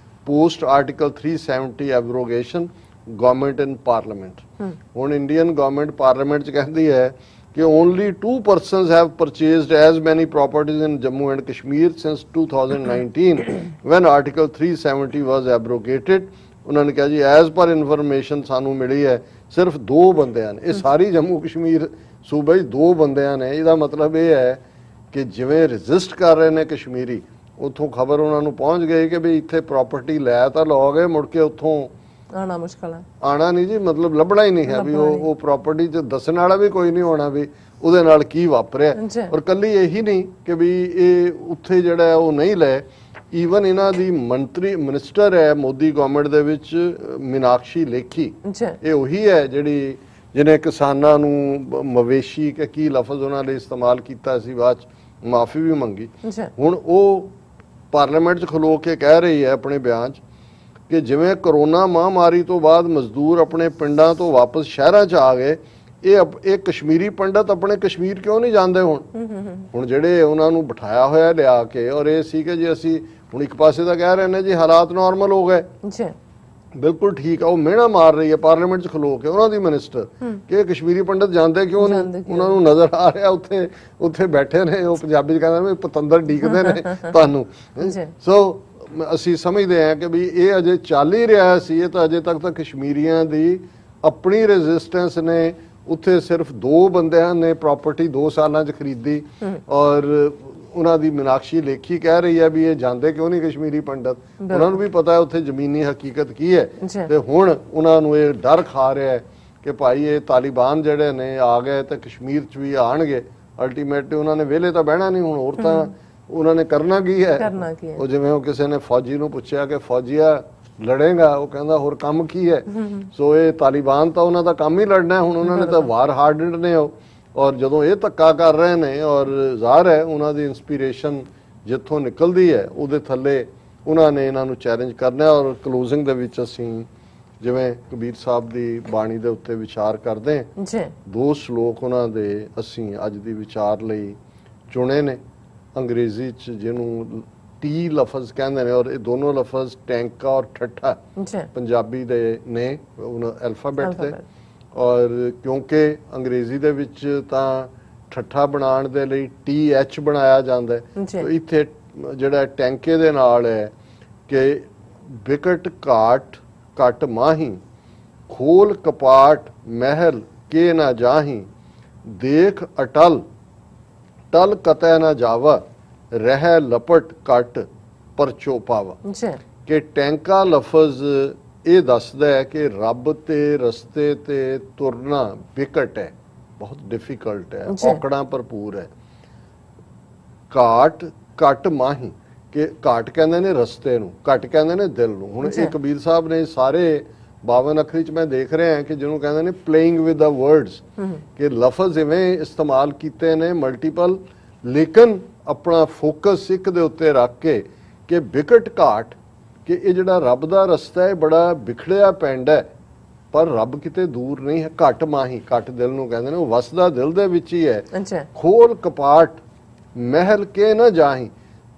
S1: post article 370 abrogation government in parliament. ਹੁਣ इंडियन गवर्नमेंट पार्लियामेंट च कहती है कि only 2 persons have purchased as many properties in Jammu and Kashmir since 2019 when article 370 was abrogated। उन्होंने कहा जी एज पर इन्फॉर्मेशन सानू मिली है सिर्फ 2 ਬੰਦਿਆਂ ਨੇ, ਇਹ ਸਾਰੀ ਜੰਮੂ ਕਸ਼ਮੀਰ ਸੂਬੇ 2 ਬੰਦਿਆਂ ਨੇ। ਇਹਦਾ ਮਤਲਬ ਇਹ ਹੈ ਕਿ ਜਿਵੇਂ ਰਜਿਸਟ ਕਰ ਰਹੇ ਨੇ ਕਸ਼ਮੀਰੀ, ਉੱਥੋਂ ਖਬਰ ਉਹਨਾਂ ਨੂੰ ਪਹੁੰਚ ਗਈ ਕਿ ਵੀ ਇੱਥੇ ਪ੍ਰਾਪਰਟੀ ਲੈ ਤਾਂ ਲਓਗੇ, ਮੁੜ ਕੇ ਉੱਥੋਂ
S2: ਆਣਾ ਮੁਸ਼ਕਲ ਹੈ, ਆਣਾ
S1: ਨਹੀਂ ਜੀ, ਮਤਲਬ ਲੱਭਣਾ ਹੀ ਨਹੀਂ ਹੈ ਵੀ ਉਹ ਪ੍ਰਾਪਰਟੀ 'ਚ ਦੱਸਣ ਵਾਲਾ ਵੀ ਕੋਈ ਨਹੀਂ ਹੋਣਾ ਵੀ ਉਹਦੇ ਨਾਲ ਕੀ ਵਾਪਰਿਆ। ਔਰ ਕੱਲੀ ਇਹੀ ਨਹੀਂ ਕਿ ਵੀ ਇਹ ਉੱਥੇ ਜਿਹੜਾ ਉਹ ਨਹੀਂ ਲੈ, ਈਵਨ ਇਹਨਾਂ ਦੀ ਮੰਤਰੀ ਮਿਨਿਸਟਰ ਹੈ ਮੋਦੀ ਗਵਰਨਮੈਂਟ ਦੇ ਵਿੱਚ ਮੀਨਾਕਸ਼ੀ ਲੇਖੀ, ਇਹ ਉਹੀ ਹੈ ਜਿਹੜੀ ਜਿਹਨੇ ਕਿਸਾਨਾਂ ਨੂੰ ਮਵੇਸ਼ੀ ਕਿ ਕੀ ਲਫ਼ਜ਼ ਉਹਨਾਂ ਨੇ ਇਸਤੇਮਾਲ ਕੀਤਾ ਸੀ, ਬਾਅਦ 'ਚ ਮਾਫੀ ਵੀ ਮੰਗੀ। ਹੁਣ ਉਹ ਪਾਰਲੀਮੈਂਟ 'ਚ ਖਲੋ ਕੇ ਕਹਿ ਰਹੀ ਹੈ ਆਪਣੇ ਬਿਆਨ 'ਚ ਕਿ ਜਿਵੇਂ ਕਰੋਨਾ ਮਹਾਮਾਰੀ ਤੋਂ ਬਾਅਦ ਮਜ਼ਦੂਰ ਆਪਣੇ ਪਿੰਡਾਂ ਤੋਂ ਵਾਪਸ ਸ਼ਹਿਰਾਂ 'ਚ ਆ ਗਏ, ਇਹ ਕਸ਼ਮੀਰੀ ਪੰਡਤ ਆਪਣੇ ਕਸ਼ਮੀਰ ਕਿਉਂ ਨਹੀਂ ਜਾਂਦੇ। ਹੁਣ ਜਿਹੜੇ ਉਹਨਾਂ ਨੂੰ ਬਿਠਾਇਆ ਹੋਇਆ ਲਿਆ ਕੇ, ਔਰ ਇਹ ਸੀ ਕਿ ਜੇ ਅਸੀਂ ਹੁਣ ਇੱਕ ਪਾਸੇ ਤਾਂ ਕਹਿ ਰਹੇ ਨੇ ਜੀ ਹਾਲਾਤ ਨਾਰਮਲ ਹੋ ਗਏ, ਬਿਲਕੁਲ ਠੀਕ ਆ, ਉਹ ਮਿਹਣਾ ਮਾਰ ਰਹੀ ਹੈ ਪਾਰਲੀਮੈਂਟ 'ਚ ਖਲੋ ਕੇ ਉਹਨਾਂ ਦੀ ਮਿਨਿਸਟਰ ਕਿ ਕਸ਼ਮੀਰੀ ਪੰਡਤ ਜਾਂਦੇ ਕਿਉਂ ਨਹੀਂ। ਉਹਨਾਂ ਨੂੰ ਨਜ਼ਰ ਆ ਰਿਹਾ ਉੱਥੇ ਬੈਠੇ ਨੇ, ਉਹ ਪੰਜਾਬੀ 'ਚ ਕਹਿੰਦੇ ਨੇ ਪਤੰਦਰ ਡੀਕਦੇ ਨੇ ਤੁਹਾਨੂੰ। ਸੋ ਅਸੀਂ ਸਮਝਦੇ ਹਾਂ ਕਿ ਵੀ ਇਹ ਅਜੇ ਚੱਲ ਹੀ ਰਿਹਾ ਸੀ, ਇਹ ਤਾਂ ਅਜੇ ਤੱਕ ਤਾਂ ਕਸ਼ਮੀਰੀਆਂ ਦੀ ਆਪਣੀ ਰੈਜ਼ਿਸਟੈਂਸ ਨੇ। ਉੱਥੇ ਸਿਰਫ 2 ਬੰਦਿਆਂ ਨੇ ਪ੍ਰਾਪਰਟੀ 2 ਸਾਲਾਂ 'ਚ ਖਰੀਦੀ ਔਰ ਉਹਨਾਂ ਦੀ ਮੀਨਾਕਸ਼ੀ ਲੇਖੀ ਕਹਿ ਰਹੀ ਹੈ ਵੀ ਇਹ ਜਾਂਦੇ ਕਿਉਂ ਨਹੀਂ ਕਸ਼ਮੀਰੀ ਪੰਡਤ। ਉਹਨਾਂ ਨੂੰ ਵੀ ਪਤਾ ਹੈ ਉੱਥੇ ਜ਼ਮੀਨੀ ਹਕੀਕਤ ਕੀ ਹੈ, ਤੇ ਹੁਣ ਉਹਨਾਂ ਨੂੰ ਇਹ ਡਰ ਖਾ ਰਿਹਾ ਹੈ ਕਿ ਭਾਈ ਇਹ ਤਾਲਿਬਾਨ ਜਿਹੜੇ ਨੇ ਆ ਗਏ ਤੇ ਕਸ਼ਮੀਰ 'ਚ ਵੀ ਆਣਗੇ, ਅਲਟੀਮੇਟਲੀ ਉਹਨਾਂ ਨੇ ਵਿਹਲੇ ਤਾਂ ਬਹਿਣਾ ਨਹੀਂ। ਹੁਣ ਹੋਰ ਤਾਂ ਉਹਨਾਂ ਨੇ ਕਰਨਾ ਕੀ ਹੈ। ਉਹ ਜਿਵੇਂ ਉਹ ਕਿਸੇ ਨੇ ਫੌਜੀ ਨੂੰ ਪੁੱਛਿਆ ਕਿ ਫੌਜੀਆ ਲੜੇਗਾ, ਉਹ ਕਹਿੰਦਾ ਹੋਰ ਕੰਮ ਕੀ ਹੈ। ਸੋ ਇਹ ਤਾਲਿਬਾਨ ਤਾਂ ਉਹਨਾਂ ਦਾ ਕੰਮ ਹੀ ਲੜਨਾ, ਹੁਣ ਉਹਨਾਂ ਨੇ ਤਾਂ ਵਾਰ ਹਾਰਡਡ ਨੇ ਉਹ, ਔਰ ਜਦੋਂ ਇਹ ਧੱਕਾ ਕਰ ਰਹੇ ਨੇ ਔਰ ਜ਼ਾਹਰ ਹੈ ਉਹਨਾਂ ਦੀ ਇਨਸਪੀਰੇਸ਼ਨ ਜਿੱਥੋਂ ਨਿਕਲਦੀ ਹੈ ਉਹਦੇ ਥੱਲੇ ਉਹਨਾਂ ਨੇ ਇਹਨਾਂ ਨੂੰ ਚੈਲੰਜ ਕਰਨਾ। ਔਰ ਕਲੋਜ਼ਿੰਗ ਦੇ ਵਿੱਚ ਅਸੀਂ ਜਿਵੇਂ ਕਬੀਰ ਸਾਹਿਬ ਦੀ ਬਾਣੀ ਦੇ ਉੱਤੇ ਵਿਚਾਰ ਕਰਦੇ ਹਾਂ
S2: ਜੀ,
S1: 2 ਸ਼ਲੋਕ ਉਹਨਾਂ ਦੇ ਅਸੀਂ ਅੱਜ ਦੀ ਵਿਚਾਰ ਲਈ ਚੁਣੇ ਨੇ। ਅੰਗਰੇਜ਼ੀ 'ਚ ਜਿਹਨੂੰ ਟੀ ਲਫ਼ਜ਼ ਕਹਿੰਦੇ ਨੇ, ਔਰ ਇਹ ਦੋਨੋਂ ਲਫ਼ਜ਼ ਟੈਂਕਾ ਔਰ ਠੱਠਾ
S2: ਜੀ,
S1: ਪੰਜਾਬੀ ਦੇ ਨੇ ਅਲਫਾਬੈਟ ਦੇ। ਔਰ ਕਿਉਂਕਿ ਅੰਗਰੇਜ਼ੀ ਦੇ ਵਿੱਚ ਤਾਂ ਠੱਠਾ ਬਣਾਉਣ ਦੇ ਲਈ TH ਬਣਾਇਆ ਜਾਂਦਾ ਹੈ, ਤਾਂ ਇੱਥੇ ਜਿਹੜਾ ਟੈਂਕੇ ਦੇ ਨਾਲ ਹੈ ਕਿ ਬਿਕਟ ਘਾਟ ਘਟ ਮਾਹੀ, ਖੋਲ ਕਪਾਟ ਮਹਿਲ ਕੇ ਨਾ ਜਾਹੀ, ਦੇਖ ਅਟਲ ਟਲ ਕਤੈ ਨਾ ਜਾਵਾ, ਰਹਿ ਲਪਟ ਘਟ ਪਰਚੋ ਪਾਵਾ। ਕਿ ਟੈਂਕਾ ਲਫ਼ਜ਼ ਇਹ ਦੱਸਦਾ ਹੈ ਕਿ ਰੱਬ ਤੇ ਰਸਤੇ ਤੇ ਤੁਰਨਾ ਵਿਕਟ ਹੈ, ਬਹੁਤ ਡਿਫਿਕਲਟ ਹੈ, ਔਕੜਾਂ ਭਰਪੂਰ ਹੈ। ਘਾਟ ਘਟ ਮਾਹੀ, ਕਿ ਘਾਟ ਕਹਿੰਦੇ ਨੇ ਰਸਤੇ ਨੂੰ, ਘਟ ਕਹਿੰਦੇ ਨੇ ਦਿਲ ਨੂੰ। ਹੁਣ ਇਹ ਕਬੀਰ ਸਾਹਿਬ ਨੇ ਸਾਰੇ 52 ਅੱਖਰੀ 'ਚ ਮੈਂ ਦੇਖ ਰਿਹਾ ਕਿ ਜਿਹਨੂੰ ਕਹਿੰਦੇ ਨੇ ਪਲੇਇੰਗ ਵਿਦ ਦਾ ਵਰਡਸ, ਕਿ ਲਫ਼ਜ਼ ਇਵੇਂ ਇਸਤੇਮਾਲ ਕੀਤੇ ਨੇ ਮਲਟੀਪਲ, ਲੇਕਿਨ ਆਪਣਾ ਫੋਕਸ ਇੱਕ ਦੇ ਉੱਤੇ ਰੱਖ ਕੇ ਕਿ ਵਿਕਟ ਘਾਟ, ਕਿ ਇਹ ਜਿਹੜਾ ਰੱਬ ਦਾ ਰਸਤਾ ਹੈ ਬੜਾ ਵਿਖੜਿਆ ਪੈਂਦਾ ਹੈ, ਪਰ ਰੱਬ ਕਿਤੇ ਦੂਰ ਨਹੀਂ ਹੈ। ਘਟ ਮਾਹੀ, ਘਟ ਦਿਲ ਨੂੰ ਕਹਿੰਦੇ ਨੇ, ਉਹ ਵਸਦਾ ਦਿਲ ਦੇ ਵਿੱਚ ਹੀ ਹੈ। ਖੋਲ ਕਪਾਟ ਮਹਿਲ ਕੇ ਨਾ ਜਾਹੀ,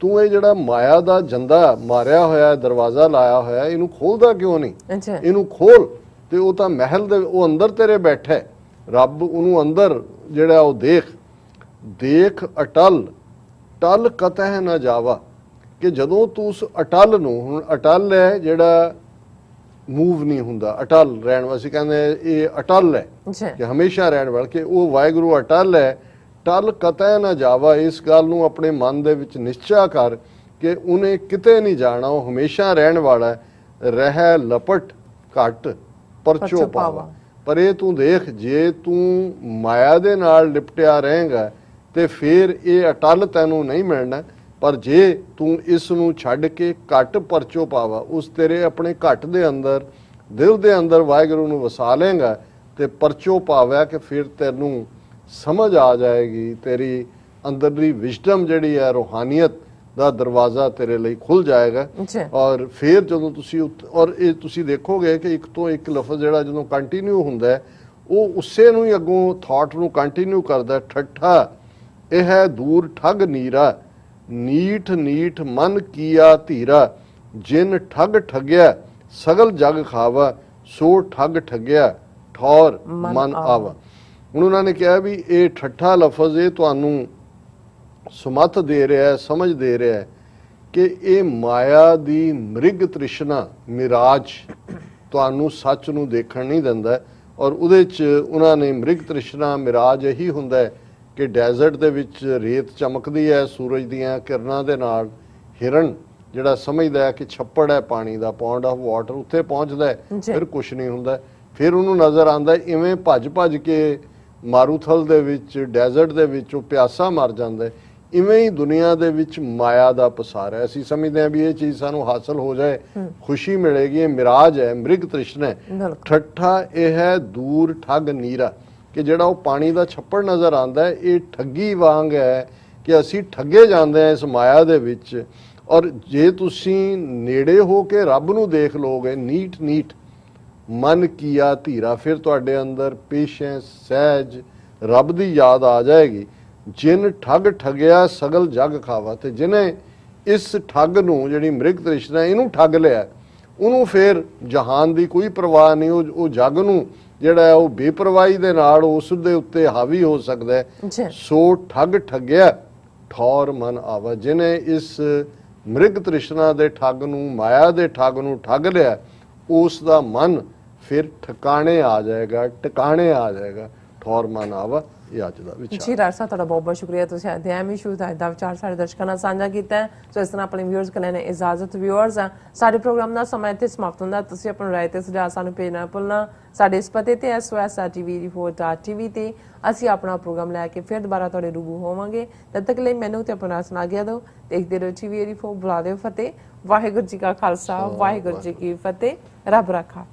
S1: ਤੂੰ ਇਹ ਜਿਹੜਾ ਮਾਇਆ ਦਾ ਜੰਦਾ ਮਾਰਿਆ ਹੋਇਆ, ਦਰਵਾਜ਼ਾ ਲਾਇਆ ਹੋਇਆ, ਇਹਨੂੰ ਖੋਲਦਾ ਕਿਉਂ ਨਹੀਂ? ਇਹਨੂੰ ਖੋਲ, ਤੇ ਉਹ ਤਾਂ ਮਹਿਲ ਦੇ ਉਹ ਅੰਦਰ ਤੇਰੇ ਬੈਠਾ ਹੈ ਰੱਬ, ਉਹਨੂੰ ਅੰਦਰ ਜਿਹੜਾ ਉਹ ਦੇਖ ਅਟਲ ਟਲ ਕਤਹਿ ਨਾ ਜਾਵਾ, ਕਿ ਜਦੋਂ ਤੂੰ ਉਸ ਅਟਲ ਨੂੰ, ਹੁਣ ਅਟਲ ਹੈ ਜਿਹੜਾ ਮੂਵ ਨਹੀਂ ਹੁੰਦਾ, ਅਟਲ ਰਹਿਣ ਵਾਸਤੇ ਕਹਿੰਦੇ ਇਹ ਅਟਲ ਹੈ ਕਿ ਹਮੇਸ਼ਾ ਰਹਿਣ ਵਾਲਾ, ਕਿ ਉਹ ਵਾਹਿਗੁਰੂ ਅਟਲ ਹੈ, ਟਲ ਕਤੈ ਨਾ ਜਾਵਾ। ਇਸ ਗੱਲ ਨੂੰ ਆਪਣੇ ਮਨ ਦੇ ਵਿੱਚ ਨਿਸ਼ਚਾ ਕਰ ਕਿ ਉਹਨੇ ਕਿਤੇ ਨਹੀਂ ਜਾਣਾ, ਉਹ ਹਮੇਸ਼ਾ ਰਹਿਣ ਵਾਲਾ ਹੈ। ਰਹਿ ਲਪਟ ਘਟ ਪਰਚੋ ਪਾਵਾ, ਪਰ ਇਹ ਤੂੰ ਦੇਖ, ਜੇ ਤੂੰ ਮਾਇਆ ਦੇ ਨਾਲ ਲਿਪਟਿਆ ਰਹੇਗਾ ਤੇ ਫਿਰ ਇਹ ਅਟਲ ਤੈਨੂੰ ਨਹੀਂ ਮਿਲਣਾ, ਪਰ ਜੇ ਤੂੰ ਇਸ ਨੂੰ ਛੱਡ ਕੇ ਘਟ ਪਰਚੋ ਪਾਵਾ, ਉਸ ਤੇਰੇ ਆਪਣੇ ਘਟ ਦੇ ਅੰਦਰ, ਦਿਲ ਦੇ ਅੰਦਰ ਵਾਹਿਗੁਰੂ ਨੂੰ ਵਸਾ ਲੇਗਾ ਤੇ ਪਰਚੋ ਪਾਵਿਆ, ਕਿ ਫਿਰ ਤੈਨੂੰ ਸਮਝ ਆ ਜਾਏਗੀ, ਤੇਰੀ ਅੰਦਰਲੀ ਵਿਜ਼ਡਮ ਜਿਹੜੀ ਹੈ, ਰੂਹਾਨੀਅਤ ਦਾ ਦਰਵਾਜ਼ਾ ਤੇਰੇ ਲਈ ਖੁੱਲ ਜਾਏਗਾ। ਔਰ ਫਿਰ ਜਦੋਂ ਤੁਸੀਂ ਔਰ ਇਹ ਤੁਸੀਂ ਦੇਖੋਗੇ ਕਿ ਇੱਕ ਤੋਂ ਇੱਕ ਲਫ਼ਜ਼ ਜਿਹੜਾ ਜਦੋਂ ਕੰਟੀਨਿਊ ਹੁੰਦਾ ਹੈ, ਉਹ ਉਸੇ ਨੂੰ ਹੀ ਅੱਗੋਂ ਥਾਟ ਨੂੰ ਕੰਟੀਨਿਊ ਕਰਦਾ। ਠੱਠਾ ਇਹ ਹੈ ਦੂਰ ਠੱਗ ਨੀਰਾ, ਨੀਠ ਨੀਠ ਮਨ ਕੀਆ ਧੀਰਾ, ਜਿਨ ਠੱਗ ਠੱਗਿਆ ਸਗਲ ਜਗ ਖਾਵਾ, ਸੋ ਠੱਗ ਠੱਗਿਆ ਠੌਰ ਮਨ ਆਵਾ। ਹੁਣ ਉਹਨਾਂ ਨੇ ਕਿਹਾ ਵੀ ਇਹ ਠੱਠਾ ਲਫ਼ਜ਼ ਇਹ ਤੁਹਾਨੂੰ ਸਮੱਥ ਦੇ ਰਿਹਾ ਹੈ, ਸਮਝ ਦੇ ਰਿਹਾ ਹੈ ਕਿ ਇਹ ਮਾਇਆ ਦੀ ਮ੍ਰਿਗ ਤ੍ਰਿਸ਼ਨਾ, ਮਿਰਾਜ ਤੁਹਾਨੂੰ ਸੱਚ ਨੂੰ ਦੇਖਣ ਨਹੀਂ ਦਿੰਦਾ। ਔਰ ਉਹਦੇ 'ਚ ਉਹਨਾਂ ਨੇ ਮ੍ਰਿਗ ਤ੍ਰਿਸ਼ਨਾ ਮਿਰਾਜ ਇਹੀ ਹੁੰਦਾ ਹੈ ਕਿ ਡੈਜ਼ਰਟ ਦੇ ਵਿੱਚ ਰੇਤ ਚਮਕਦੀ ਹੈ ਸੂਰਜ ਦੀਆਂ ਕਿਰਨਾਂ ਦੇ ਨਾਲ, ਹਿਰਨ ਜਿਹੜਾ ਸਮਝਦਾ ਹੈ ਕਿ ਛੱਪੜ ਹੈ ਪਾਣੀ ਦਾ, ਪੌਂਡ ਆਫ ਵਾਟਰ, ਉੱਥੇ ਪਹੁੰਚਦਾ ਹੈ, ਫਿਰ ਕੁਛ ਨਹੀਂ ਹੁੰਦਾ। ਫਿਰ ਉਹਨੂੰ ਨਜ਼ਰ ਆਉਂਦਾ ਇਵੇਂ ਭੱਜ ਭੱਜ ਕੇ ਮਾਰੂਥਲ ਦੇ ਵਿੱਚ, ਡੈਜ਼ਰਟ ਦੇ ਵਿੱਚ ਉਹ ਪਿਆਸਾ ਮਰ ਜਾਂਦਾ ਹੈ। ਇਵੇਂ ਹੀ ਦੁਨੀਆ ਦੇ ਵਿੱਚ ਮਾਇਆ ਦਾ ਪਸਾਰ ਹੈ। ਅਸੀਂ ਸਮਝਦੇ ਹਾਂ ਵੀ ਇਹ ਚੀਜ਼ ਸਾਨੂੰ ਹਾਸਲ ਹੋ ਜਾਏ, ਖੁਸ਼ੀ ਮਿਲੇਗੀ, ਇਹ ਮਿਰਾਜ ਹੈ, ਮ੍ਰਿਗ ਤ੍ਰਿਸ਼ਨਾ ਹੈ। ਠੱਠਾ ਇਹ ਹੈ ਦੂਰ ਠੱਗ ਨੀਰਾ, ਕਿ ਜਿਹੜਾ ਉਹ ਪਾਣੀ ਦਾ ਛੱਪੜ ਨਜ਼ਰ ਆਉਂਦਾ ਹੈ, ਇਹ ਠੱਗੀ ਵਾਂਗ ਹੈ ਕਿ ਅਸੀਂ ਠੱਗੇ ਜਾਂਦੇ ਹਾਂ ਇਸ ਮਾਇਆ ਦੇ ਵਿੱਚ। ਔਰ ਜੇ ਤੁਸੀਂ ਨੇੜੇ ਹੋ ਕੇ ਰੱਬ ਨੂੰ ਦੇਖ ਲੋਗੇ, ਨੀਠ ਨੀਠ ਮਨ ਕੀਆ ਧੀਰਾ, ਫਿਰ ਤੁਹਾਡੇ ਅੰਦਰ ਪੇਸ਼ੈਂਸ, ਸਹਿਜ, ਰੱਬ ਦੀ ਯਾਦ ਆ ਜਾਏਗੀ। ਜਿਨ ਠੱਗ ਠੱਗਿਆ ਸਗਲ ਜਗ ਖਾਵਾ, ਤੇ ਜਿਹਨੇ ਇਸ ਠੱਗ ਨੂੰ, ਜਿਹੜੀ ਮ੍ਰਿਗ ਤ੍ਰਿਸ਼ਨਾ, ਇਹਨੂੰ ਠੱਗ ਲਿਆ, ਉਹਨੂੰ ਫਿਰ ਜਹਾਨ ਦੀ ਕੋਈ ਪਰਵਾਹ ਨਹੀਂ। ਉਹ ਜਗ ਨੂੰ ਜਿਹੜਾ ਹੈ ਉਹ ਬੇਪਰਵਾਹੀ ਦੇ ਨਾਲ ਉਸ ਦੇ ਉੱਤੇ ਹਾਵੀ ਹੋ ਸਕਦਾ ਹੈ। ਸੋ ਠੱਗ ਠੱਗਿਆ ਠੌਰ ਮਨ ਆਵਾ, ਜਿਹਨੇ ਇਸ ਮ੍ਰਿਗ ਤ੍ਰਿਸ਼ਨਾ ਦੇ ਠੱਗ ਨੂੰ, ਮਾਇਆ ਦੇ ਠੱਗ ਨੂੰ ਠੱਗ ਲਿਆ, ਉਸ ਦਾ ਮਨ ਫਿਰ ਠਿਕਾਣੇ ਆ ਜਾਏਗਾ, ਟਿਕਾਣੇ ਆ ਜਾਏਗਾ। ਠੌਰ ਮਨ ਆਵਾ। ਇਹ ਅੱਜ ਦਾ ਵਿਚਾਰ।
S2: ਜੀ ਡਾਕਟਰ ਸਾਹਿਬ ਤੁਹਾਡਾ ਬਹੁਤ ਬਹੁਤ ਸ਼ੁਕਰੀਆ, ਤੁਸੀਂ ਅਧਿਐਨ ਇਸ਼ੂ ਦਾ ਵਿਚਾਰ ਸਾਡੇ ਦਰਸ਼ਕਾਂ ਨਾਲ ਸਾਂਝਾ ਕੀਤਾ ਹੈ। ਸੋ ਇਸ ਤਰ੍ਹਾਂ ਆਪਣੇ ਵਿਊਅਰਸ ਕੋਲ ਨੇ ਇਜਾਜ਼ਤ। ਵਿਊਅਰਸ ਸਾਡੇ ਪ੍ਰੋਗਰਾਮ ਦਾ ਸਮਾਂ ਇੱਥੇ ਸਮਾਪਤ ਹੁੰਦਾ। ਤੁਸੀਂ ਆਪਣੀ ਰਾਏ ਤੇ ਸੁਝਾਅ ਸਾਨੂੰ ਭੇਜਣਾ ਨਾ ਭੁੱਲਣਾ। ਸਾਡੇ ਇਸ ਪਤੇ ਤੇ SOS@tv84.tv ਤੇ ਅਸੀਂ ਆਪਣਾ ਪ੍ਰੋਗਰਾਮ ਲੈ ਕੇ ਫਿਰ ਦੁਬਾਰਾ ਤੁਹਾਡੇ ਰੂਬਰੂ ਹੋਵਾਂਗੇ। ਤਦ ਤੱਕ ਲਈ ਮੈਨੂੰ ਤੇ ਆਪਣਾ ਸੁਣਾ ਗਿਆ ਦਿਓ। ਦੇਖਦੇ ਰਹੋ TV84। ਬੁਲਾ ਦਿਓ ਫਤਿਹ। ਵਾਹਿਗੁਰੂ ਜੀ ਕਾ ਖਾਲਸਾ, ਵਾਹਿਗੁਰੂ ਜੀ ਕੀ ਫਤਿਹ। ਰੱਬ ਰਾਖਾ।